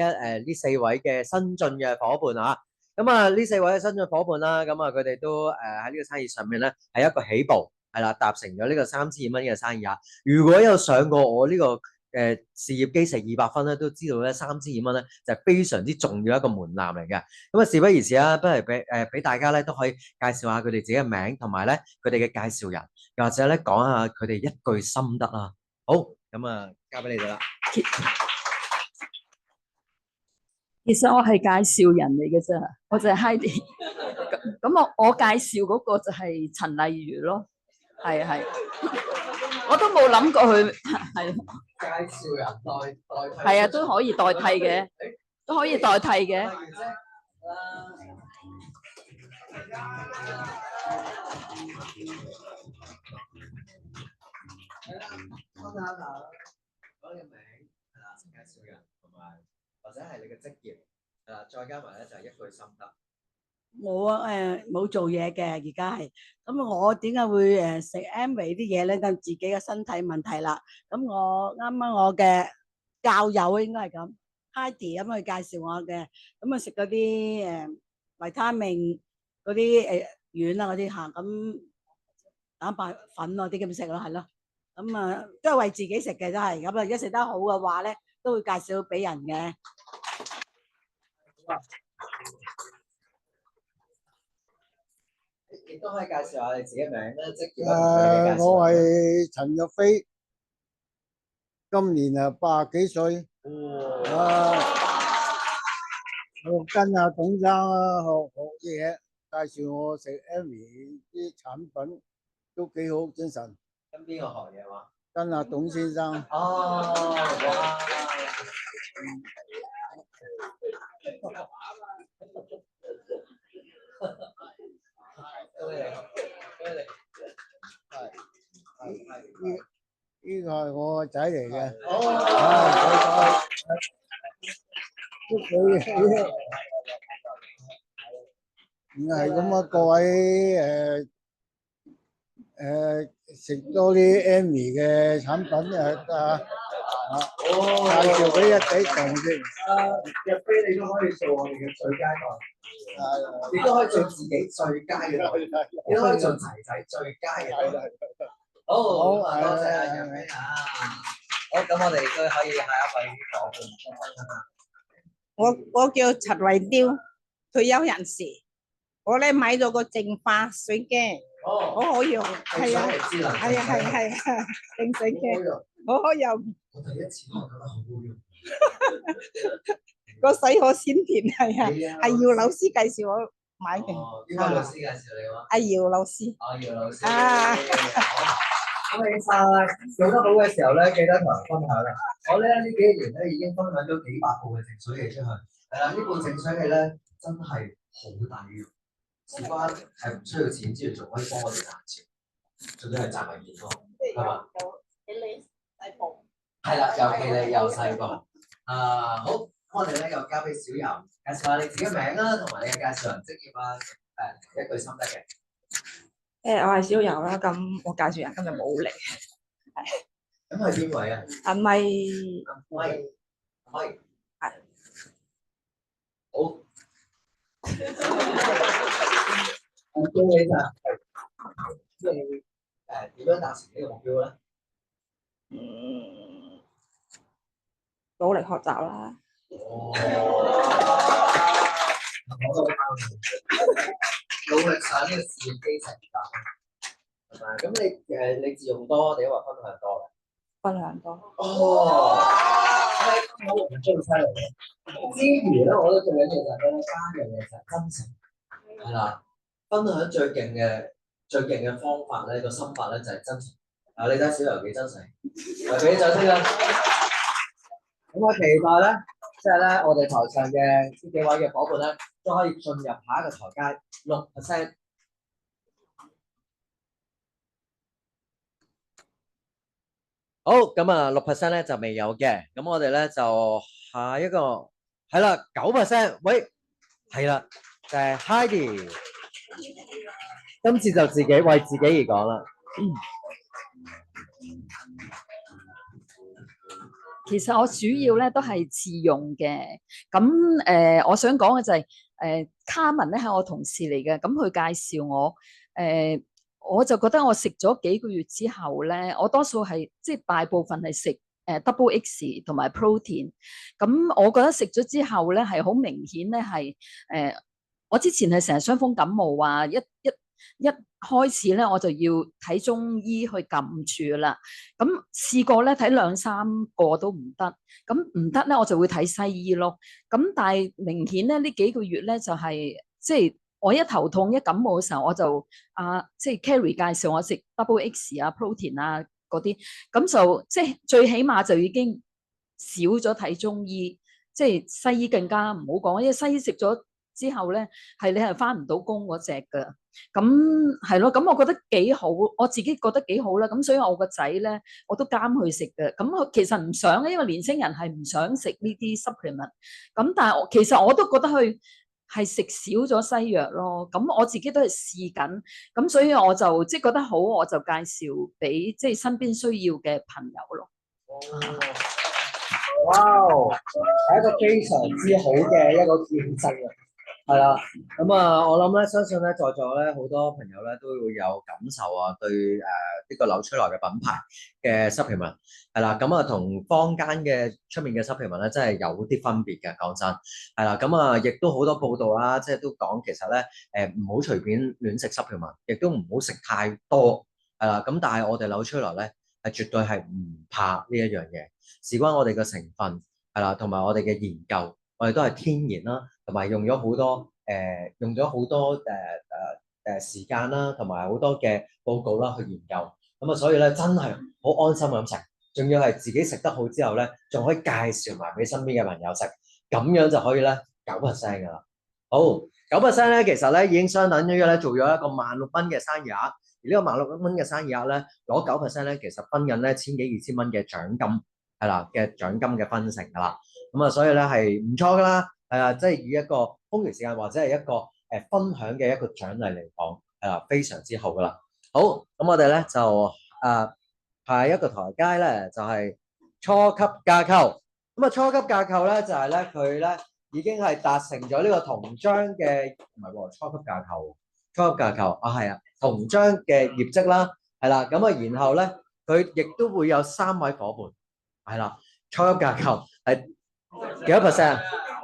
4位嘅新進嘅伙伴啊。咁啊，呢4位嘅新進伙伴啦，咁啊，佢哋都喺呢個生意上面咧係一個起步，係啦，達成咗呢個3200蚊嘅生意額。如果有上過我呢個事業基石200分咧，都知道咧3200蚊咧就係非常之重要一個門檻嚟嘅。咁啊，事不宜遲啦，不如俾大家咧都可以介紹下佢哋自己嘅名，同埋咧佢哋嘅介紹人，又或者咧講下佢哋一句心得啦。好，咁啊，交俾你哋啦。其實我係介紹人嚟嘅啫，我就係 Heidi。咁我介紹嗰個就係陳麗如咯，係。我都冇諗過佢係介紹人代替，係啊，都可以代替嘅，都可以代替嘅。分享下講你嘅名係啦，介紹人同埋或者係你嘅職業係啦，再加埋咧就係一句心得。我冇做嘢嘅，而家係咁我點解會食 Amway 啲嘢咧？就自己嘅身體問題啦。咁我啱啱我嘅教友應該係咁 Heidi 咁去介紹我嘅，咁啊食嗰啲維他命嗰啲丸啊嗰啲嚇，咁蛋白粉嗰啲咁食咯，係咯。咁啊都係為自己食嘅，真係咁啊！如果食得好嘅話咧，都會介紹俾人嘅。亦都可以介紹下你自己名啦，職業。我係陳若飛，今年80幾歲。我跟阿董生學嘢，介紹我食 Amway 啲產品都幾好，精神。跟邊個學嘢話？跟阿董先生。哦，哇！呢個係我個仔嚟嘅。唔係咁啊，各位食多啲 Amway 嘅產品介紹俾一仔同先。若飛你都可以做我哋嘅最佳代言，亦都可以做自己最佳嘅代言，亦都可以做仔仔最佳嘅代言。好，多謝阿若飛啊！好，咁我哋都可以下一位伙伴。我叫陳慧雕，退休人士。我咧買咗個淨化水機，好好用，係啊，淨水機，好好用。我第一次我覺得好好用。個洗可鮮甜係啊，係姚老師介紹我買嘅。邊個老師介紹你話？阿姚老師。姚老師。恭喜晒！做得好嘅時候咧，記得同人分享啦。我咧呢幾年咧已經分享咗幾百部嘅淨水器出去。係啦，呢部淨水器咧真係好抵用，事關係唔需要錢之餘，仲可以幫我哋賺錢，仲要係賺埋健康，係嘛？有企理細部。係啦，又企理又細部。好，我哋咧又交俾小柔介紹下你自己名啦，同埋你嘅介紹人職業啊，一句心得嘅。我係小柔啦，咁我介紹人今日冇嚟，咁係邊位啊？阿咪喂，係好。恭喜晒，即係點樣達成呢個目標咧？努力學習啦。努力晒呢個事業基成㗎，係咪？咁你自用多定話分享多嘅？分享多。哦，我唔中意犀利嘅。之餘咧，我覺得最緊要就係咧，加樣嘢就係真誠，係啦。分享最勁嘅方法咧，個心法咧就係真誠。啊，你睇小柔幾真誠，嚟俾啲掌聲啦。咁我期待咧，即係咧，我哋台上嘅呢幾位嘅伙伴咧，都可以進入下一個台階6%。好，咁啊6%咧就未有嘅，咁我哋咧就下一個係啦9%，喂，係啦，就係 Heidi， 今次就自己為自己而講啦。其實我主要咧都係自用嘅，咁我想講嘅就係卡文咧係我同事嚟嘅，咁佢介紹我我就覺得我食咗幾個月之後咧，我多數係即係大部分係食double X 同埋 protein，咁我覺得食咗之後咧係好明顯咧係我之前係成日傷風感冒啊，一開始咧我就要睇中醫去撳住啦，咁試過咧睇2-3個都唔得，咁唔得咧我就會睇西醫咯，咁但係明顯咧呢幾個月咧就係即係。我一頭痛一感冒嘅時候，我就即係 Carrie 介紹我食 double X 啊 protein 啊嗰啲，咁就即係最起碼就已經少咗睇中醫，即係西醫更加唔好講，因為西醫食咗之後咧，係你係翻唔到工嗰隻㗎。咁係咯，咁我覺得幾好，我自己覺得幾好啦。咁所以我個仔咧，我都監佢食嘅。咁我其實唔想，因為年青人係唔想食呢啲 supplement。咁但係其實我都覺得佢係食少咗西藥咯，咁我自己都係試緊，咁所以我就即係覺得好，我就介紹俾即係身邊需要嘅朋友咯。哇，係一個非常之好嘅一個見證啊！係啦，咁啊，我諗咧，相信咧，在座咧好多朋友咧都會有感受啊，對呢個紐崔萊嘅品牌嘅 supplement 係啦，咁啊同坊間嘅出面嘅 supplement 咧真係有啲分別嘅，講真係啦，咁啊亦都好多報道啦，即係都講其實咧唔好隨便亂食 supplement，亦都唔好食太多係啦，咁但係我哋紐崔萊咧係絕對係唔怕呢一樣嘢，事關我哋嘅成分係啦，同埋我哋嘅研究，我哋都係天然啦。同埋用咗好多時間啦，同埋好多嘅報告啦去研究，咁啊所以咧真係好安心咁食，仲要係自己食得好之後咧，仲可以介紹埋俾身邊嘅朋友食，咁樣就可以咧9%㗎啦。好9%咧，其實咧已經相等於咧做咗一個16,000蚊嘅生意額，而呢個16,000蚊嘅生意額咧攞9%咧，其實分緊咧1,000幾2,000蚊嘅獎金係啦嘅獎金嘅分成㗎啦，咁啊所以咧係唔錯㗎啦。係啊，即係以一個空餘時間或者係一個分享嘅一個獎勵嚟講，係啦，非常之好噶啦。好，咁我哋咧就下一個台階咧就係初級架構。咁啊，初級架構咧就係咧佢咧已經係達成咗呢個銅章嘅，唔係喎，初級架構啊，係啊，銅章嘅業績啦，係啦，咁啊，然後咧佢亦都會有3位伙伴，係啦，初級架構係幾多 percent？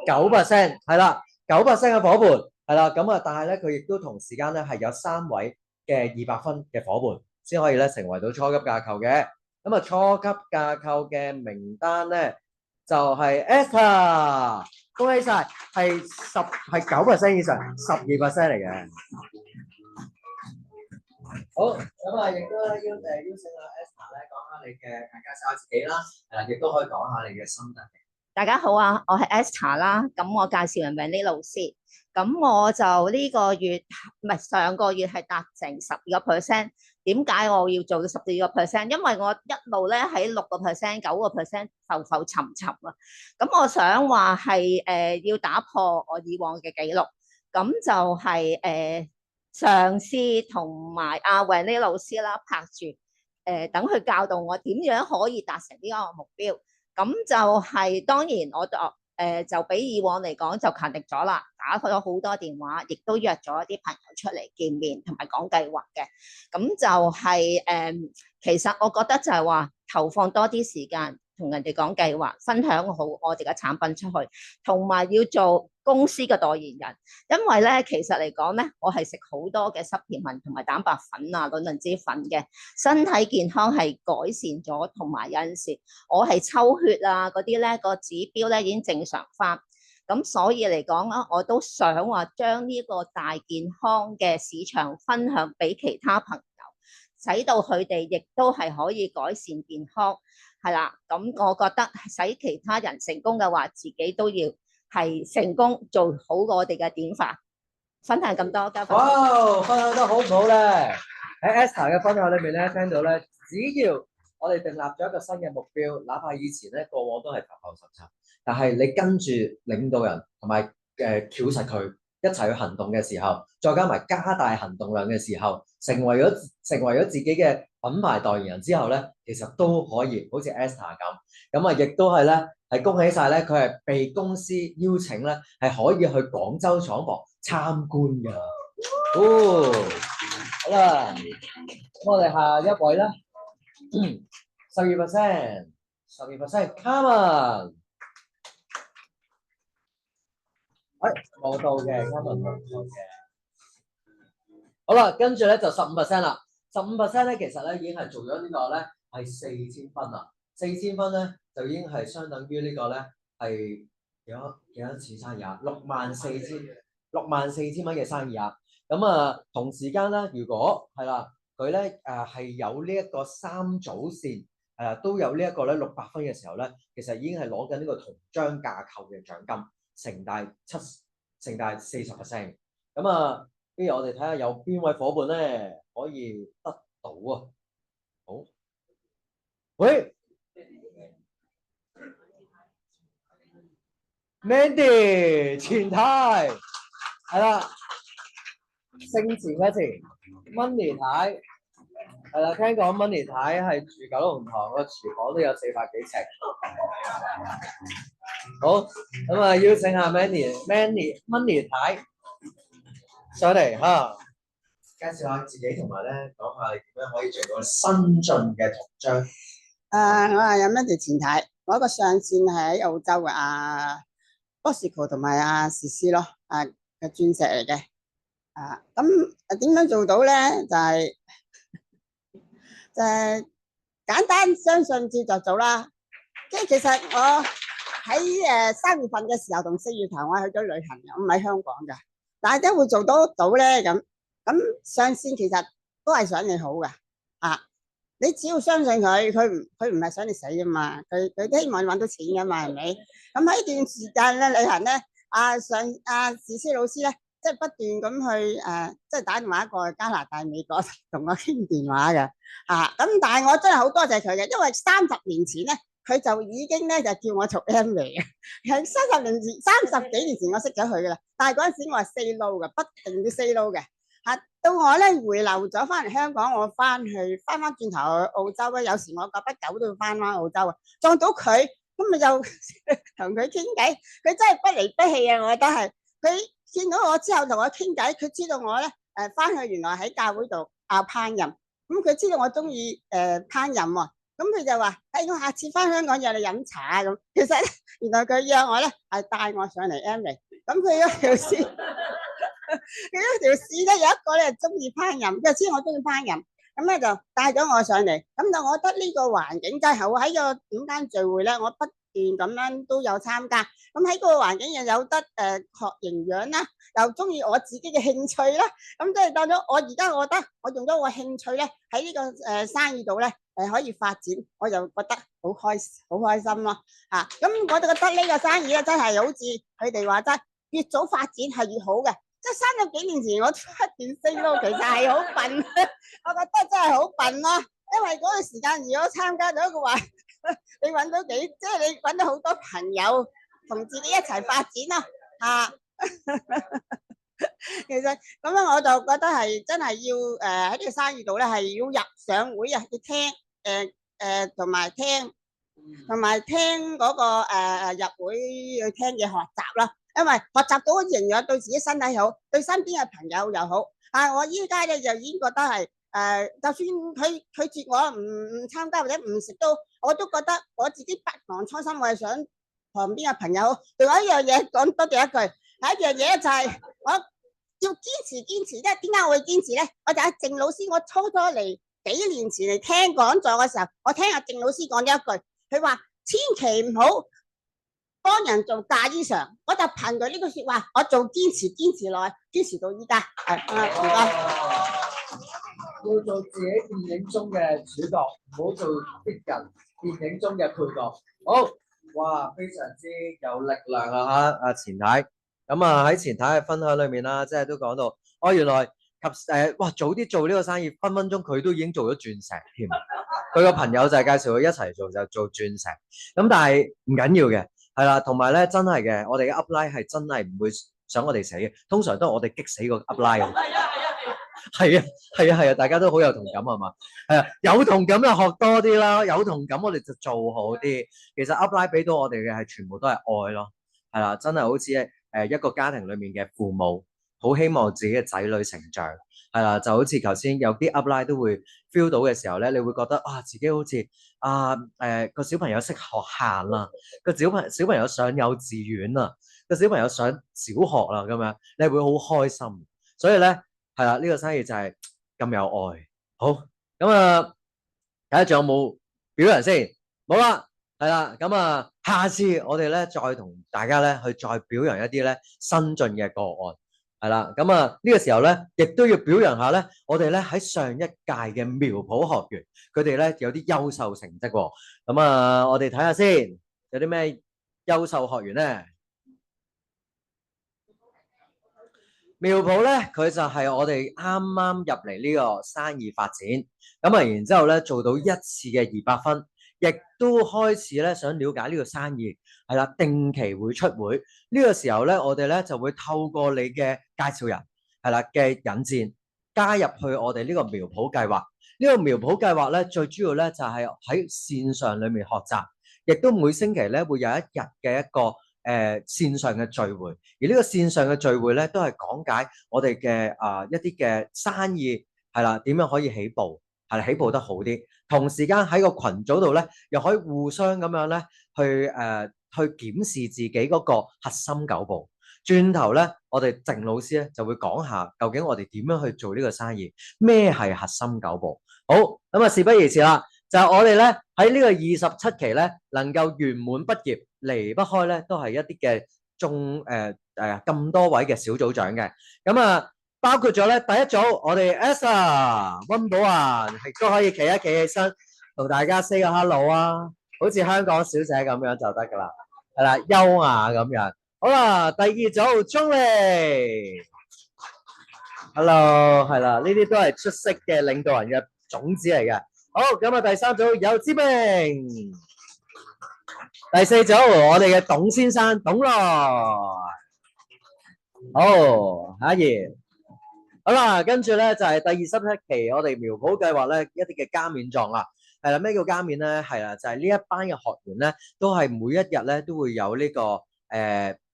9% 係啦，9% 嘅伙伴係啦，咁啊，但係咧佢亦都同時間咧係有3位嘅200分嘅伙伴先可以咧成為到初級架構嘅。咁啊，初級架構嘅名單咧就係 Esther， 恭喜晒，係9% 以上，12% 嚟嘅。好，咁啊，亦都邀請阿 Esther 咧講下你嘅介紹下自己啦，亦都可以講下你嘅心得。大家好啊，我係 Esther 啦，咁我介紹人名呢老師，咁我就呢個月唔係上個月係達成12%，點解我要做到12%？因為我一路咧喺6%、9%浮浮沉沉啊，咁我想話係要打破我以往嘅紀錄，咁就係嘗試同埋阿維尼老師啦拍住，等佢教導我點樣可以達成呢個目標。咁就係當然我就比以往嚟講就勤力咗啦，打咗好多電話，亦都約咗一啲朋友出嚟見面同埋講計劃嘅。咁就係其實我覺得就係話投放多啲時間同人哋講計劃，分享好我哋嘅產品出去，同埋要做公司嘅代言人。因為咧，其實嚟講咧，我係食好多嘅濕片粉同埋蛋白粉啊、卵磷脂粉嘅，身體健康係改善咗，同埋有陣時我係抽血啊嗰啲咧個指標咧已經正常翻。咁所以嚟講啦，我都想話將呢個大健康嘅市場分享俾其他朋友，使到佢哋亦都係可以改善健康，係啦。咁我覺得使其他人成功嘅話，自己都要係成功做好我哋嘅典範。分享咁多，交翻。哇，分享得好唔好咧？喺 Esther 嘅分享裏面咧，聽到咧，只要我哋訂立咗一個新嘅目標，哪怕以前咧過往都係頭後實習，但係你跟住領導人同埋翹實佢一齊去行動嘅時候，再加埋加大行動量嘅時候，成為咗自己嘅品牌代言人之後咧，其實都可以好似 Esther 咁啊，亦都係咧係恭喜晒咧，佢係被公司邀請咧，係可以去廣州廠房參觀㗎。哦，好啦，咁我哋下一位啦，12%，12%，Carmen。冇到嘅，Carmen冇到嘅。好啦，跟住咧就15%啦。15% 咧，其實咧已經係做咗呢個咧係4000分啦。4000分咧就已經係相等於呢個咧係幾多次生意啊？64000蚊嘅生意啊！咁啊，同時間咧，如果係啦，佢咧係有呢一個3組線，都有呢一個咧600分嘅時候咧，其實已經係攞緊呢個銅章架構嘅獎金，成大 40%。咁啊，不如我哋睇下有邊位伙伴咧可以得到啊？好，喂，Mandy 前太係啦。姓前嗰時 ，Money 太係啦，聽講 Money 太係住九龍塘，個廚房都有400幾尺。好，咁啊，邀請下 Money 太上嚟嚇，介紹下自己同埋咧講下點樣可以做到新進嘅銅章。我係 Mandy 前太，我個上線係喺澳洲嘅Bosco 同埋CC 咯，嘅鑽石嚟嘅。咁點樣做到咧？就係簡單相信照就做啦。即係其實我喺3月份嘅時候同4月頭我去咗旅行嘅，我唔喺香港噶。但係點會做到咧？咁上線其實都係想你好嘅。你只要相信佢，佢唔係想你死噶嘛，佢都希望你搵到錢噶嘛，係咪？咁喺段時間咧，旅行咧，CC 老師咧。即係不斷咁去即係打電話過去加拿大、美國同我傾電話嘅咁但係我真係好多謝佢嘅，因為30年前咧，佢就已經咧就叫我做 M 嚟嘅。喺30幾年前我識咗佢噶啦，但係嗰陣時我係 say no 嘅，不停要 say no 嘅到我咧回流咗翻嚟香港，我翻轉頭去澳洲咧，有時我覺得久都要翻澳洲啊，撞到佢咁咪就同佢傾偈，佢真係不離不棄啊！我覺得係佢。見到我之後同我傾偈，佢知道我咧翻去原來喺教會度烹飪，咁佢知道我中意烹飪喎，咁佢就話：我下次翻香港約你飲茶咁。其實原來佢約我咧係帶我上嚟 M 嚟，咁佢嗰條線，佢嗰條線咧有一個咧中意烹飪，佢知我中意烹飪，咁咧就帶咗我上嚟。咁就我覺得呢個環境真係好，喺個午間聚會咧，我不斷咁樣都有參加。咁喺嗰個環境又有得學營養啦，又中意我自己嘅興趣啦，咁即係當咗我而家我覺得我用咗我興趣咧喺呢個生意度咧可以發展，我就覺得好開心咯咁我就覺得呢個生意咧真係好似佢哋話齋，越早發展係越好嘅。即係30幾年前我不斷升咯，其實係好笨，我覺得真係好笨咯，因為嗰個時間如果參加咗嘅話，你揾到即係你揾到好多朋友。同自己一齊發展咯其實咁樣我就覺得係真係要喺呢個生意度咧，係要入上會啊，要聽同埋聽嗰個入會去聽嘅學習啦，因為學習到營養對自己身體好，對身邊嘅朋友又好。我依家咧就已經覺得係就算佢拒絕我唔參加或者唔食都，我都覺得我自己不忘初心，我係想旁邊嘅朋友好。另外一樣嘢講多謝一句，係一樣嘢就係我要堅持咧。點解我會堅持咧？我就係鄭老師，我初嚟幾年前嚟聽講座嘅時候，我聽阿鄭老師講呢一句，佢話千祈唔好幫人做嫁衣裳，我就憑佢呢句說話，我做堅持落去，堅持到依家。唔該。要做自己電影中嘅主角，唔好做啲人電影中嘅配角。好，哇，非常之有力量啊！嚇，阿錢太，咁啊喺錢太嘅分享裏面啦，即係都講到，原來哇早啲做呢個生意，分分鐘佢都已經做咗鑽石添。佢個朋友就係介紹佢一齊做就做鑽石，咁但係唔緊要嘅，係啦，同埋咧真係嘅，我哋嘅 upline 係真係唔會想我哋死嘅，通常都係我哋激死個 upline。係啊，大家都好有同感係嘛？係啊，有同感就學多啲啦，有同感我哋就做好啲。其實 upline 俾到我哋嘅係全部都係愛咯，係啦，真係好似一個家庭裡面嘅父母，好希望自己嘅仔女成長，係啦，就好似頭先有啲 upline 都會 feel 到嘅時候咧，你會覺得自己好似個小朋友識學行啦，個小朋友上幼稚園啦，個小朋友上小學啦咁樣，你會好開心。所以咧。係啦，呢個生意就係咁有愛。好，咁睇下仲有冇表揚先？冇啦，係啦，咁下次我哋咧再同大家咧去再表揚一啲咧新進嘅個案。係啦，咁呢個時候咧，亦都要表揚下咧，我哋咧喺上一屆嘅苗圃學員，佢哋咧有啲優秀成績喎。咁我哋睇下先，有啲咩優秀學員咧？苗圃咧，佢就係我哋啱啱入嚟呢個生意發展，然之後咧做到一次嘅200分，亦都開始咧想了解呢個生意，係啦，定期會出會。呢個時候咧，我哋咧就會透過你嘅介紹人，係啦嘅引薦，加入去我哋呢個苗圃計劃。呢個苗圃計劃咧，最主要咧就係喺線上裏面學習，亦都每星期咧會有一日嘅一個線上嘅聚會，而呢個線上嘅聚會咧，都係講解我哋嘅一啲嘅生意係啦，點樣可以起步，係啦，起步得好啲。同時間喺個群組度咧，又可以互相咁樣咧去檢視自己嗰個核心9步。轉頭咧，我哋鄭老師咧就會講下究竟我哋點樣去做呢個生意，咩係核心9步。好，咁事不宜遲啦。就係我哋咧喺呢個27期咧，能夠圓滿畢業，離不開咧都係一啲嘅咁多位嘅小組長嘅。包括咗咧第一組我哋 Esther 溫寶環，亦都可以企起身同大家 say 個 hello 啊，好似香港小姐咁樣就得噶啦，係啦，優雅咁樣。好啦，第二組鍾麗 ，hello， 係啦，呢啲都係出色嘅領導人嘅種子嚟嘅。好，咁第三組有知名，第四組我哋嘅董先生董來，好，下一頁，好啦，跟住咧就係第27期我哋苗圃計劃咧一啲嘅加冕狀啦，係啦，咩叫加冕咧？係啦，就係呢一班嘅學員咧，都係每一日咧都會有呢個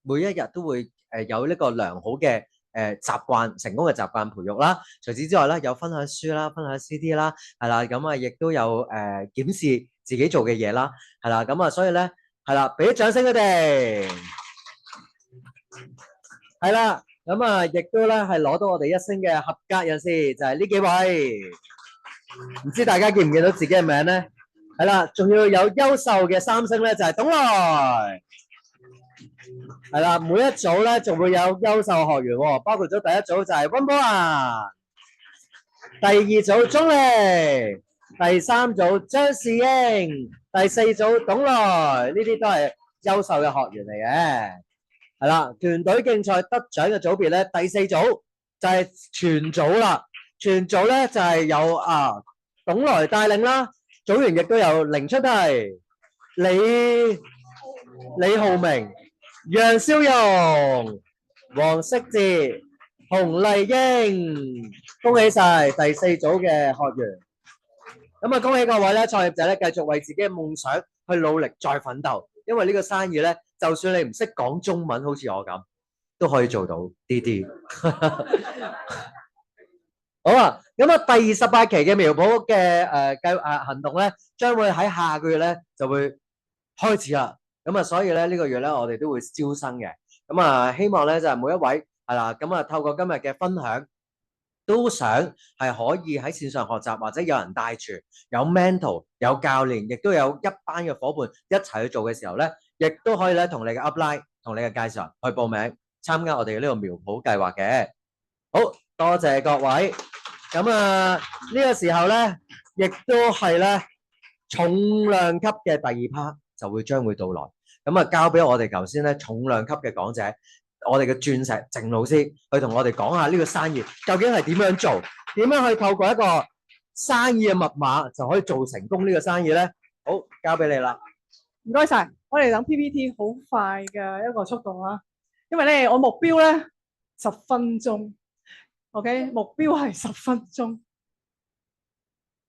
每一日都會有呢個良好嘅習慣，成功嘅習慣培育啦。除此之外咧，有分享書啦，分享 CD 啦，係啦，咁亦都有檢視自己做嘅嘢啦，係啦，咁所以咧係啦，俾啲掌聲佢哋，係啦，咁亦都咧係攞到我哋1星嘅合格人士，就係呢幾位。唔知大家見唔見到自己嘅名咧？係啦，仲要有優秀嘅3星咧，就係董來。係啦，每一組咧仲會有優秀學員喎，包括咗第一組就係溫寶環，第二組鍾麗，第三組張士英，第四組董來，呢啲都係優秀嘅學員嚟嘅。係啦，團隊競賽得獎嘅組別咧，第4組就係全組啦，全組咧就係有董來帶領啦，組員亦都有凌出題、李浩明、楊少容、黃色哲、洪麗英，恭喜晒第4組嘅學員。咁啊，恭喜各位咧創業者咧，繼續為自己嘅夢想去努力再奮鬥。因為呢個生意咧，就算你唔識講中文，好似我咁，都可以做到啲。好啊，咁啊，第18期嘅苗圃嘅行動咧，將會喺下個月咧就會開始啦。咁啊，所以咧呢個月咧，我哋都會招生嘅。咁啊，希望咧就係每一位係啦，咁啊透過今日嘅分享，都想係可以喺線上學習，或者有人帶住，有 mentor，有教練，亦都有一班嘅伙伴一齊去做嘅時候咧，亦都可以咧同你嘅 upline，同你嘅介紹人去報名參加我哋嘅呢個苗圃計劃嘅。好多謝各位。咁啊呢個時候咧，亦都係咧重量級嘅第2 part 就會將會到來。咁啊交俾我哋頭先咧重量級嘅講者，我哋嘅鑽石鄭老師去同我哋講下呢個生意究竟係點樣做，點樣去透過一個生意嘅密碼就可以做成功呢個生意咧？好，交俾你啦。唔該晒，我哋等 PPT 好快嘅一個速度啊，因為咧我目標咧10分鐘 ，OK， 目標係10分鐘，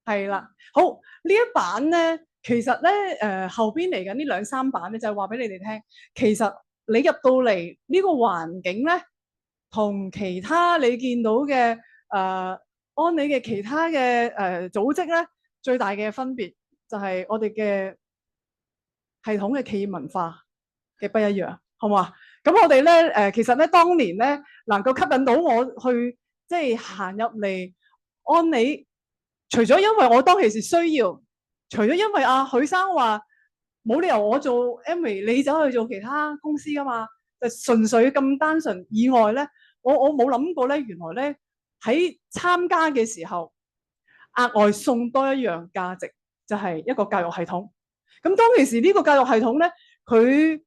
係啦。好，呢一版咧，其實咧後邊嚟緊呢2、3版咧，就係話俾你哋聽，其實你入到嚟呢個環境咧，同其他你見到嘅安理嘅其他嘅組織咧，最大嘅分別就係我哋嘅系統嘅企業文化嘅不一樣，好唔好啊？咁我哋咧其實咧當年咧能夠吸引到我去即係行入嚟安理，除咗因為我當其時需要，除咗因為許生話冇理由我做 Amway 你走去做其他公司噶嘛，就純粹咁單純以外咧，我冇諗過咧，原來咧喺參加嘅時候額外送多一樣價值，就係一個教育系統。咁當其時呢個教育系統咧，佢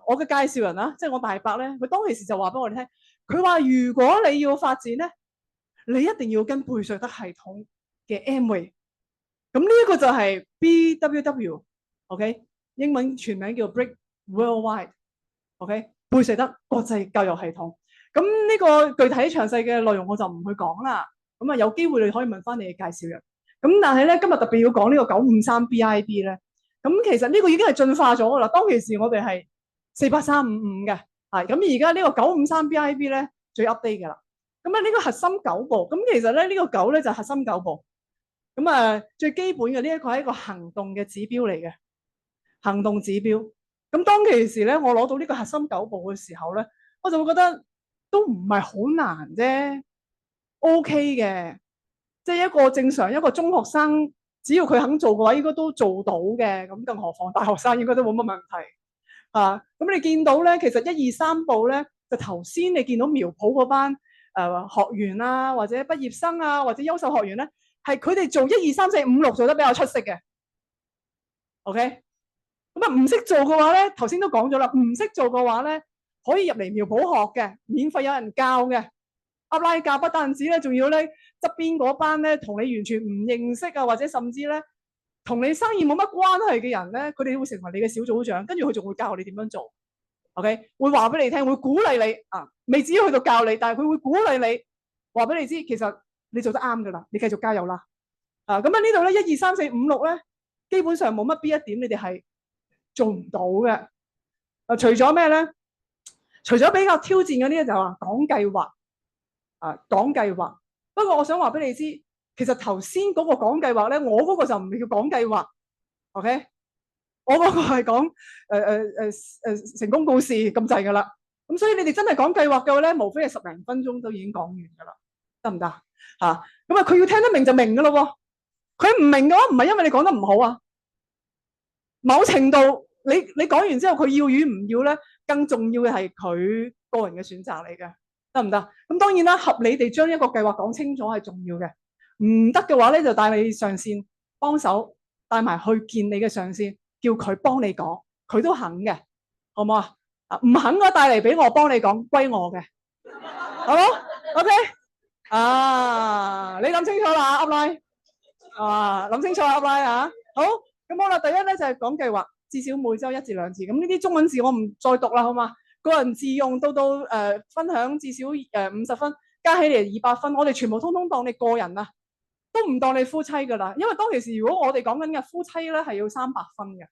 我嘅介紹人啦，即係我大伯咧，佢當其時就話俾我哋聽，佢話如果你要發展咧，你一定要跟貝瑞德系統嘅 Amway。咁呢一個就係 BWW，OK， 英文全名叫 Brick Worldwide，OK， 貝瑞德國際教育系統。咁呢個具體詳細嘅內容我就唔去講啦。咁啊有機會你可以問翻你嘅介紹人。咁但係咧今日特別要講呢個953 BIB 咧。咁其實呢個已經係進化咗㗎啦。當其時我哋係48355嘅，係咁而家呢個953 BIB 咧最 update 㗎啦。咁啊呢個核心9步，咁其實咧呢個9咧就係核心9步。咁啊最基本嘅呢一個係一個行動嘅指標嚟嘅，行動指標。咁當其時咧我攞到呢個核心9步嘅時候咧，我就會覺得都唔係好難啫 ，OK 嘅，即係一個正常一個中學生。只要佢肯做嘅話，應該都做到嘅。咁更何況大學生應該都冇乜問題啊。咁你見到咧，其實1、2、3步咧，就頭先你見到苗圃嗰班學員啊，或者畢業生啊，或者優秀學員咧，係佢哋做1、2、3、4、5、6做得比較出色嘅。OK， 咁啊唔識做嘅話咧，頭先都講咗啦，唔識做嘅話咧，可以入嚟苗圃學嘅，免費有人教嘅。upline教不單止咧，仲要咧側邊嗰班咧同你完全唔認識啊，或者甚至咧同你生意冇乜關係嘅人咧，佢哋會成為你嘅小組長，跟住佢仲會教你點樣做。OK， 會話俾你聽，會鼓勵你啊，未至於去到教你，但係佢會鼓勵你，話俾你知，其實你做得啱噶啦，你繼續加油啦。啊，咁啊呢度咧1、2、3、4、5、6咧，基本上冇乜邊一點你哋係做唔到嘅。啊，除咗咩咧？除咗比較挑戰嗰啲就話講計劃。講計劃，不過我想話俾你知，其實頭先嗰個講計劃咧，我嗰個就唔係叫講計劃 ，OK？ 我嗰個係講成功故事咁滯噶啦。咁所以你哋真係講計劃嘅話咧，無非係10零分鐘都已經講完噶啦，得唔得？咁啊，佢要聽得明就明噶咯喎。佢唔明嘅話，唔係因為你講得唔好啊。某程度你講完之後，佢要與唔要咧，更重要嘅係佢個人嘅選擇嚟嘅。得唔得？咁當然啦，合理地將一個計劃講清楚係重要嘅。唔得嘅話咧，就帶你上線幫手，帶埋去見你嘅上線，叫佢幫你講，佢都肯嘅，好唔好啊？唔肯嘅話，帶嚟俾我幫你講，歸我嘅，好冇 ？OK， 你諗清楚啦，upline，諗清楚啦，upline啊，好，咁好啦，第一咧就係講計劃，至少每週1至2次，咁呢啲中文字我唔再讀啦，好嘛？個人自用到分享至少50分，加起嚟200分，我哋全部通通當你個人啊，都唔當你夫妻噶啦。因為當其時如果我哋講緊嘅夫妻咧係要300分嘅，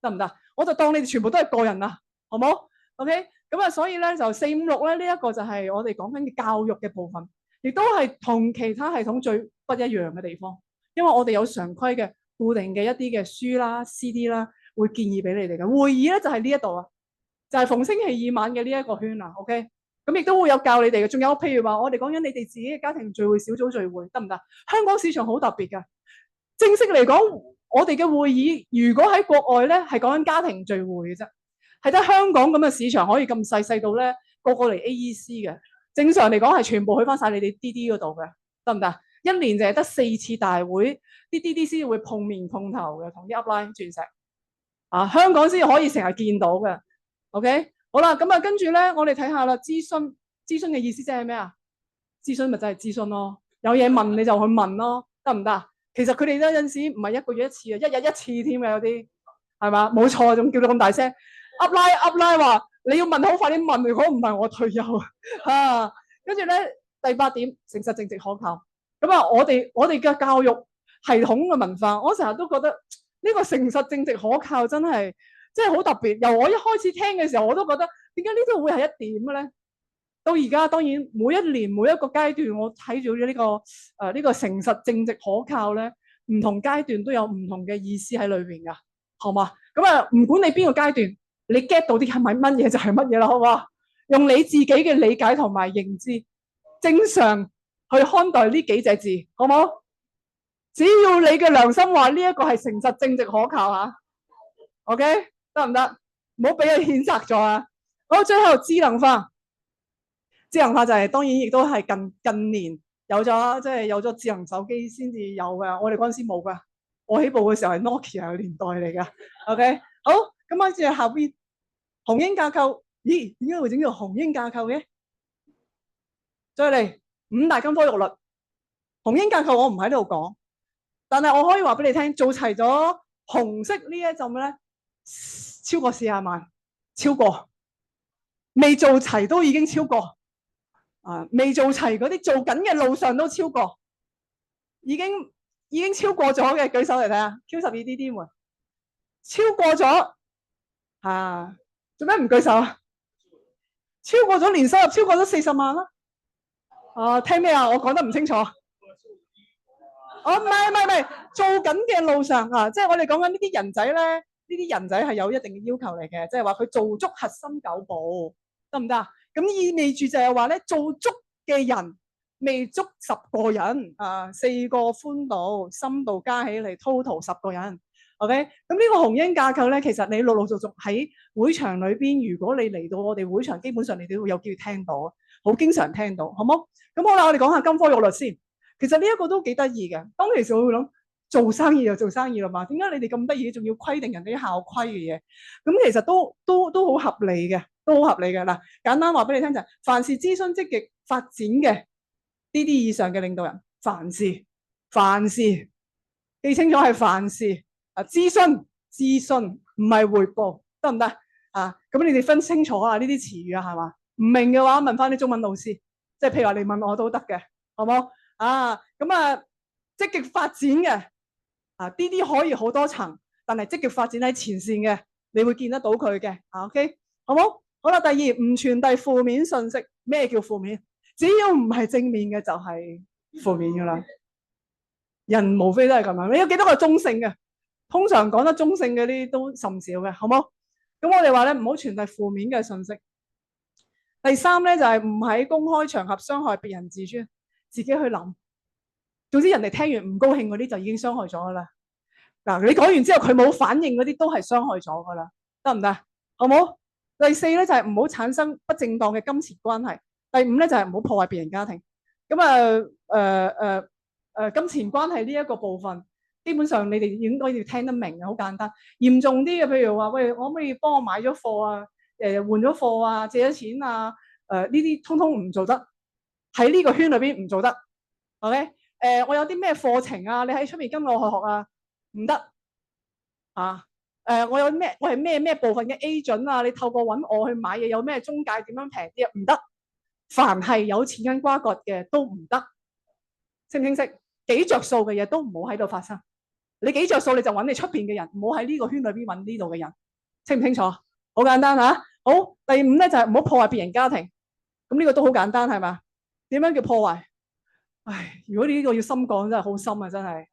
得唔得？我就當你哋全部都係個人啦，好冇 ？OK， 咁啊，所以咧就4、5、6咧呢一個就係我哋講緊嘅教育嘅部分，亦都係同其他系統最不一樣嘅地方，因為我哋有常規嘅固定嘅一啲嘅書啦、CD 啦，會建議俾你哋嘅。會議咧就係呢一度啊，就係逢星期二晚嘅呢一個圈啊 ，OK。咁亦都會有教你哋嘅，仲有譬如話我哋講緊你哋自己嘅家庭聚會、小組聚會，得唔得？香港市場好特別㗎。正式嚟講，我哋嘅會議如果喺國外咧係講緊家庭聚會嘅啫，係得香港咁嘅市場可以咁細到咧個個嚟 AEC 嘅。正常嚟講係全部去翻晒你哋 DD 嗰度嘅，得唔得？一年就係得4次大會，啲 DD 先會碰面碰頭嘅，同啲 upline 鑽石啊，香港先可以成日見到嘅。OK。好啦，咁啊，跟住咧，我哋睇下啦。諮詢嘅意思即係咩啊？諮詢咪就係諮詢咯，有嘢問你就去問咯，得唔得？其實佢哋咧有陣時唔係1個月1次啊，1日1次添嘅有啲，係嘛？冇錯，仲叫到咁大聲。up 話你要問好快啲問，如果唔係我退休啊。跟住咧第8點，誠實正直可靠。咁啊，我哋嘅教育系統嘅文化，我成日都覺得呢個誠實正直可靠真係。真係好特別，由我一開始聽嘅時候，我都覺得點解呢度會係1點嘅咧？到而家當然每一年每一個階段，我睇住呢個呢個誠實正直可靠咧，唔同階段都有唔同嘅意思喺裏邊噶，好嘛？咁啊，唔管你邊個階段，你 get 到啲係咪乜嘢就係乜嘢啦，好嘛？用你自己嘅理解同埋認知，正常去看待呢幾隻字，好冇？只要你嘅良心話呢一個係誠實正直可靠嚇 ，OK？得唔得？唔好俾佢譴責咗啊！好，最後智能化就係當然亦都係近年有咗，即係有咗智能手機先至有嘅。我哋嗰陣時冇噶，我起步嘅時候係 Nokia 嘅年代嚟噶。OK， 好，咁跟住下邊紅鷹架構，咦？點解會整到紅鷹架構嘅？再嚟5大金科玉律，紅鷹架構我唔喺度講，但係我可以話俾你聽，做齊咗紅色呢一陣咧。超過40萬，超過未做齊都已經超過啊！未做齊嗰啲做緊嘅路上都超過，已經超過咗嘅，舉手嚟睇下 Q12DD 們超過咗啊！做咩唔舉手啊？超過咗年收入超過咗40萬啦！啊，聽咩啊？我講得唔清楚。哦，唔係，做緊嘅路上啊，即係我哋講緊呢啲人仔咧。呢啲人仔係有一定嘅要求嚟嘅，即係話佢做足核心9步，得唔得？咁意味住就係話咧，做足嘅人未足10個人啊，4個寬度、深度加起嚟 total 10個人。OK，咁呢個紅鷹架構咧，其實你陸陸續續喺會場裏邊，如果你嚟到我哋會場，基本上你都會有機會聽到，好經常聽到，好冇？咁好啦，我哋講下金科玉律先。其實呢一個都幾得意嘅，當其時我會諗。做生意就做生意啦嘛，點解你哋咁得意，仲要規定人哋校規嘅嘢？咁其實都好合理嘅，都好合理嘅。嗱，簡單話俾你聽就係，凡是諮詢積極發展嘅呢啲以上嘅領導人，凡事記清楚係凡事啊，諮詢唔係彙報，得唔得啊？咁你哋分清楚啊呢啲詞語啊，係嘛？唔明嘅話問翻啲中文老師，即係譬如話你問我都得嘅，好冇啊？咁啊積極發展嘅。啊！呢啲可以好多層，但係積極發展喺前線嘅，你會見得到佢嘅。OK， 好冇？好啦，第2，唔傳遞負面信息。咩叫負面？只要唔係正面嘅就係負面噶啦。人無非都係咁樣。你有幾多個中性嘅？通常講得中性嘅啲都甚少嘅，好冇？咁我哋話咧，唔好傳遞負面嘅信息。第3咧就係唔喺公開場合傷害別人自尊，自己去諗。總之人哋聽完唔高興嗰啲就已經傷害咗噶啦。嗱，你講完之後佢冇反應嗰啲都係傷害咗噶啦，得唔得？好冇？第4咧就係唔好產生不正當嘅金錢關係。第5咧就係唔好破壞別人家庭。咁金錢關係呢一個部分，基本上你哋應該要聽得明嘅，好簡單。嚴重啲嘅，譬如話喂，可唔可以幫我買咗貨啊？換咗貨啊？借咗錢啊？呢啲通通唔做得，喺呢個圈裏邊唔做得。OK？我有啲咩課程啊？你喺出面跟我學啊？唔得啊！我有咩？我係咩部分嘅 agent 啊？你透過揾我去買嘢，有咩中介點樣平啲啊？唔得，凡係有錢銀瓜葛嘅都唔得，清唔清晰？幾着數嘅嘢都唔好喺度發生。你幾着數你就揾你出邊嘅人，唔好喺呢個圈裏邊揾呢度嘅人，清唔清楚？好簡單嚇。好，第五咧就係唔好破壞別人家庭。咁呢個都好簡單係嘛？點樣叫破壞？唉，如果你呢個要深講真係好深啊，真係。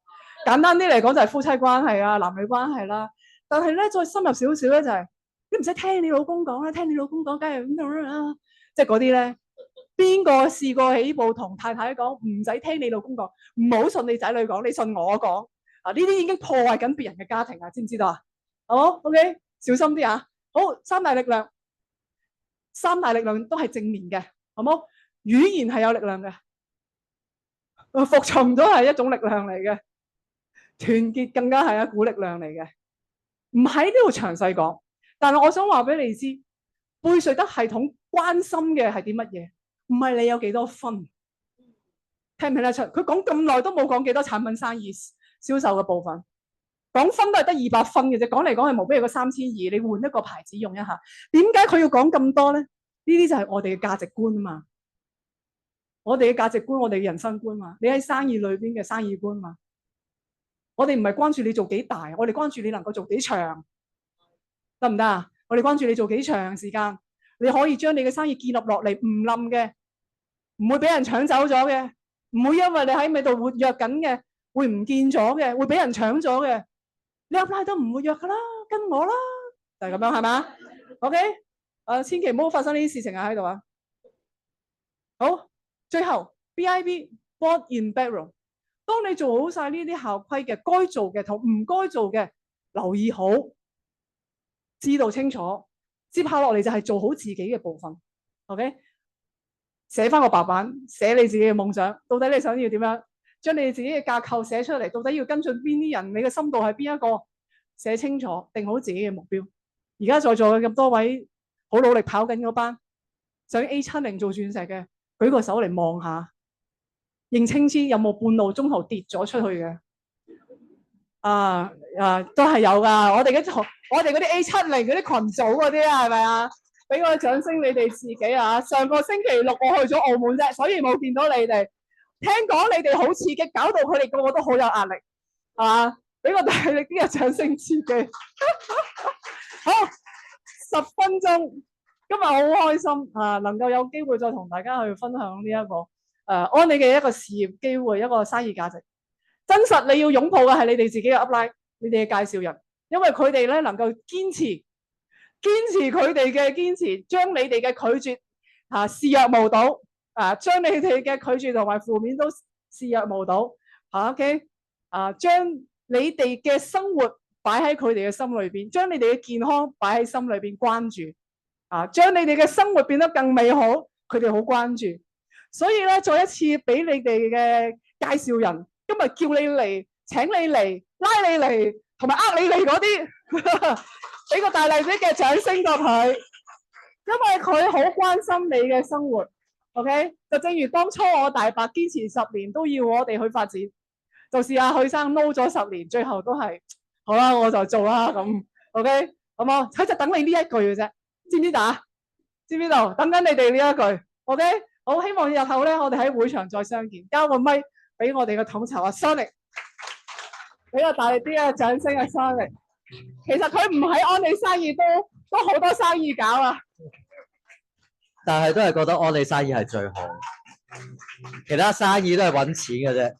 簡單啲嚟講就係夫妻關係啊、男女關係啦。但係咧再深入少少咧就係、你唔使聽你老公講啦，聽你老公講梗係咁樣啦，即係嗰啲咧。邊個試過起步同太太講唔使聽你老公講，唔好信你仔女講，你信我講啊？呢啲已經破壞緊別人嘅家庭啊，知唔知道啊？好 ，OK， 小心啲啊！好，三大力量都係正面嘅，好冇？語言係有力量嘅，服從都係一種力量嚟嘅，團結更加係一股力量嚟嘅。唔喺呢度詳細講，但係我想話俾你知，貝瑞德系統關心嘅係啲乜嘢？唔係你有幾多分，聽唔聽得出？佢講咁耐都冇講幾多產品生意銷售嘅部分，講分都係得200分嘅啫。講嚟講去無非係個3200，你換一個牌子用一下。點解佢要講咁多咧？呢啲就係我哋嘅價值觀啊嘛，我哋嘅價值觀，我哋嘅人生觀嘛。你喺生意裏邊嘅生意觀嘛。我哋唔係關注你做幾大，我哋關注你能夠做幾長，得唔得啊？我哋關注你做幾長時間。你可以將你嘅生意建立落嚟，唔冧嘅，唔會俾人搶走咗嘅，唔會因為你喺咪度活躍緊嘅，會唔見咗嘅，會俾人搶咗嘅。你 apply 都唔活躍噶啦，跟我啦，就係咁樣係嘛 ？OK， 千祈唔好發生呢啲事情啊喺度啊。好，最後 BIB Board in Background， 當你做好晒呢啲校規嘅，該做嘅同唔該做嘅，留意好，知道清楚。接下落嚟就係做好自己嘅部分 ，OK？ 寫翻個白板，寫你自己嘅夢想，到底你想要點樣？將你自己嘅架構寫出嚟，到底要跟進邊啲人？你嘅深度係邊一個？寫清楚，定好自己嘅目標。而家在座嘅咁多位好努力跑緊嗰班想 A70做鑽石嘅，舉個手嚟望下，認清知有冇半路中途跌咗出去嘅？都係有噶。我哋嗰啲 A70嗰啲群組嗰啲啊，係咪啊？俾個掌聲你哋自己啊！上個星期六我去咗澳門啫，所以冇見到你哋。聽講你哋好刺激，搞到佢哋個個都好有壓力，係嘛？俾個大力啲嘅掌聲自己。好，10分鐘，今日好開心啊！能夠有機會再同大家去分享呢一個安利嘅一個事業機會，一個生意價值。真實你要擁抱嘅係你哋自己嘅 upline， 你哋嘅介紹人，因為佢哋咧能夠堅持佢哋嘅堅持，將你哋嘅拒絕視若無睹，將你哋嘅拒絕同埋負面都視若無睹，OK， 將你哋嘅生活擺喺佢哋嘅心裏邊，將你哋嘅健康擺喺心裏邊關注，將你哋嘅生活變得更美好，佢哋好關注。所以咧，再一次俾你哋嘅介紹人，今日叫你嚟、請你嚟、拉你嚟，同埋你嚟嗰啲，俾個大力啲嘅掌聲過佢，因為佢好關心你嘅生活。OK， 就正如當初我大伯堅持10年都要我哋去發展，就試下許生撈咗10年，最後都係好啦，我就做啦咁。OK， 好冇？佢就等你呢一句嘅啫，知唔知打？知唔知道？等緊你哋呢一句。OK， 好，希望日後咧，我哋喺會場再相見。交個咪俾我哋嘅統籌Sonic， 俾個大力啲嘅掌聲Sonic。其實佢唔喺安利生意都好多生意搞啊，但係都係覺得安利生意係最好，其他生意都係揾錢嘅啫。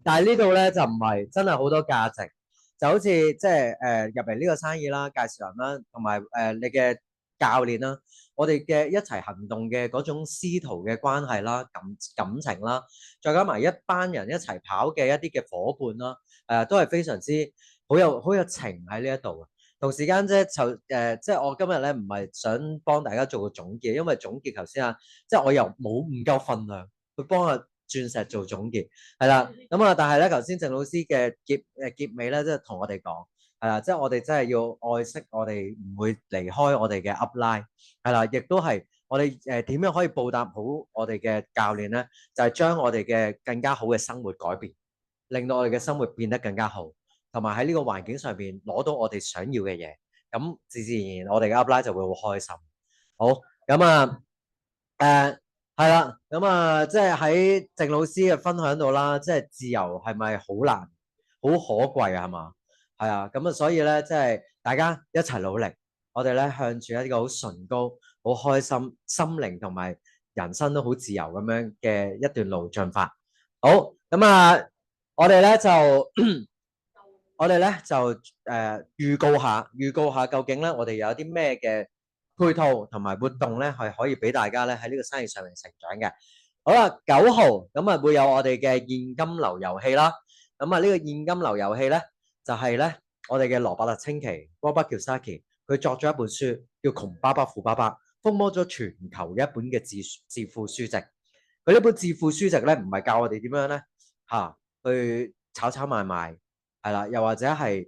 但係呢度咧就唔係，真係好多價值，就好似即係入嚟呢個生意啦、介紹人啦，同埋你嘅教練啦，我哋嘅一齊行動嘅嗰種師徒嘅關係啦、感情啦，再加埋一班人一齊跑嘅一啲嘅伙伴啦，都係非常之好有情喺呢一度。同時間啫，即係我今日咧唔係想幫大家做個總結，因為總結頭先即係我又冇唔夠分量去幫阿鑽石做總結，係啦。咁但係咧頭先鄭老師嘅結尾咧，即係同我哋講係啦，即係我哋真係要愛惜我哋唔會離開我哋嘅 upline， 係啦，亦都係我哋點樣可以報答好我哋嘅教練咧，就係將我哋嘅更加好嘅生活改變，令到我哋嘅生活變得更加好。同埋喺呢個環境上邊攞到我哋想要嘅嘢，咁自自然然我哋嘅 upline 就會好開心。好，咁啊係啦，咁啊即係喺鄭老師嘅分享度啦，即係自由係咪好難、好可貴啊？係嘛？係啊，咁啊所以咧，即係大家一齊努力，我哋咧向住一個好崇高、好開心、心靈同埋人生都好自由咁樣嘅一段路進發。好，咁啊，我哋咧就預告下究竟咧我哋有啲咩嘅配套同埋活動咧係可以俾大家咧喺呢個生意上面成長嘅。好啦，9號咁啊會有我哋嘅現金流遊戲啦。咁啊呢個現金流遊戲咧就係咧我哋嘅羅伯特清崎 Robert Kiyosaki 佢作咗一本書叫《窮爸爸富爸爸》，風靡咗全球嘅一本嘅致富書籍。佢呢本致富書籍咧唔係教我哋點樣咧去炒賣賣係啦，又或者係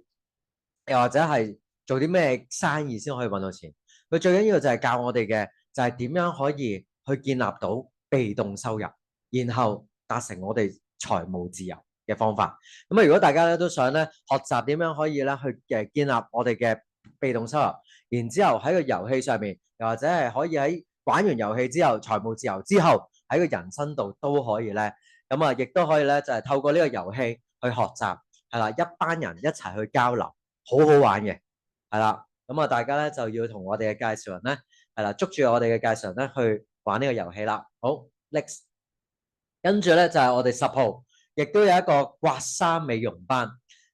做啲咩生意先可以揾到錢。佢最緊要就係教我哋嘅就係點樣可以去建立到被動收入，然後達成我哋財務自由嘅方法。咁啊，如果大家咧都想咧學習點樣可以咧去建立我哋嘅被動收入，然之後喺個遊戲上面，又或者係可以喺玩完遊戲之後財務自由之後喺個人生度都可以咧，咁啊亦都可以咧就係透過呢個遊戲去學習，係啦，一班人一齊去交流，好好玩嘅，係啦。咁啊，大家咧就要同我哋嘅介紹人咧，係啦，捉住我哋嘅介紹人咧去玩呢個遊戲啦。好 ，next， 跟住咧就係我哋10號，亦都有一個刮痧美容班。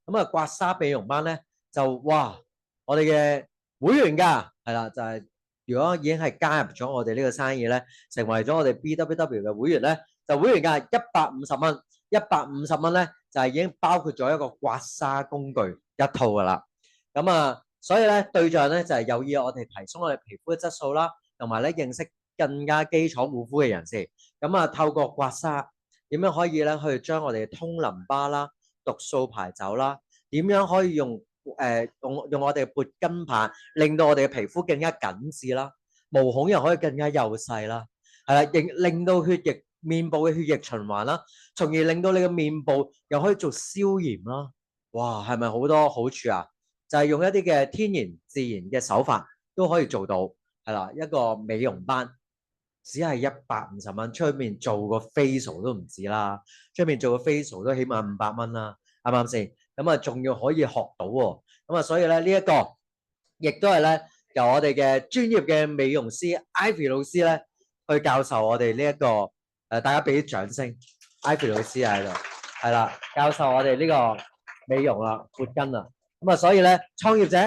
咁啊，刮痧美容班咧就哇，我哋嘅會員㗎，係啦，就係如果已經係加入咗我哋呢個生意咧，成為咗我哋 BWW 嘅會員咧，就會員價150蚊，150蚊咧就係已經包括咗一個刮痧工具一套㗎啦。咁啊〜所以咧，對象咧就係有意我哋提升我哋皮膚嘅質素啦，同埋咧認識更加基礎護膚嘅人士。咁啊，透過刮痧點樣可以咧去將我哋嘅通淋巴啦、毒素排走啦，點樣可以用我哋嘅撥筋棒，令到我哋嘅皮膚更加緊緻啦，毛孔又可以更加幼細啦，係啦，令到面部嘅血液循環啦，從而令到你嘅面部又可以做消炎啦。哇，係咪好多好處啊？就係用一啲嘅天然自然嘅手法都可以做到，係啦，一個美容班只係150蚊，出面做個 facial 都唔止啦，出面做個 facial 都起碼500蚊啦，啱唔啱先？咁啊，仲要可以學到喎，咁啊，所以咧呢一個亦都係咧由我哋嘅專業嘅美容師 Ivy 老師咧去教授我哋呢一個大家俾啲掌聲 ，Ivy 老師喺度，係啦，教授我哋呢個美容啦、撥筋啦。咁啊，所以咧，創業者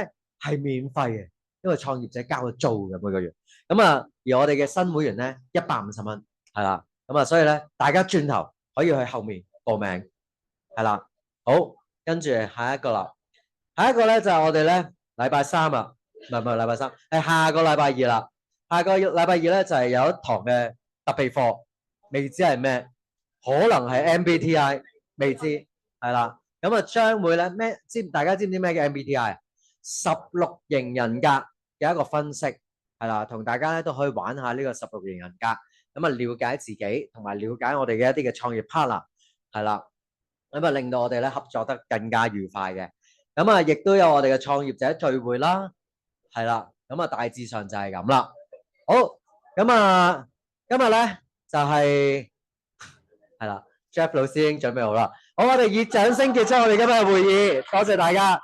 係免費嘅，因為創業者交咗租嘅每個月。咁啊，而我哋嘅新會員咧150蚊，係啦。咁啊，所以咧，大家轉頭可以去後面報名，係啦。好，跟住下一個啦。下一個咧就係我哋咧禮拜3啊，唔係禮拜3，係下個禮拜2啦。下個禮拜2咧就係有一堂嘅特備課，未知係咩，可能係 MBTI， 未知，係啦。咁啊，將會咧大家知唔知咩叫 MBTI？ 16型人格嘅一個分析，係啦，同大家咧都可以玩下呢個16型人格，咁啊了解自己同埋了解我哋嘅一啲嘅創業 partner， 係啦，咁啊令到我哋咧合作得更加愉快嘅。咁啊，亦都有我哋嘅創業者聚會啦，係啦，咁啊大致上就係咁啦。好，咁啊今日咧就係啦。Jeff 老師已經準備好啦，好，我哋以掌聲結束我哋今日嘅會議，多謝大家。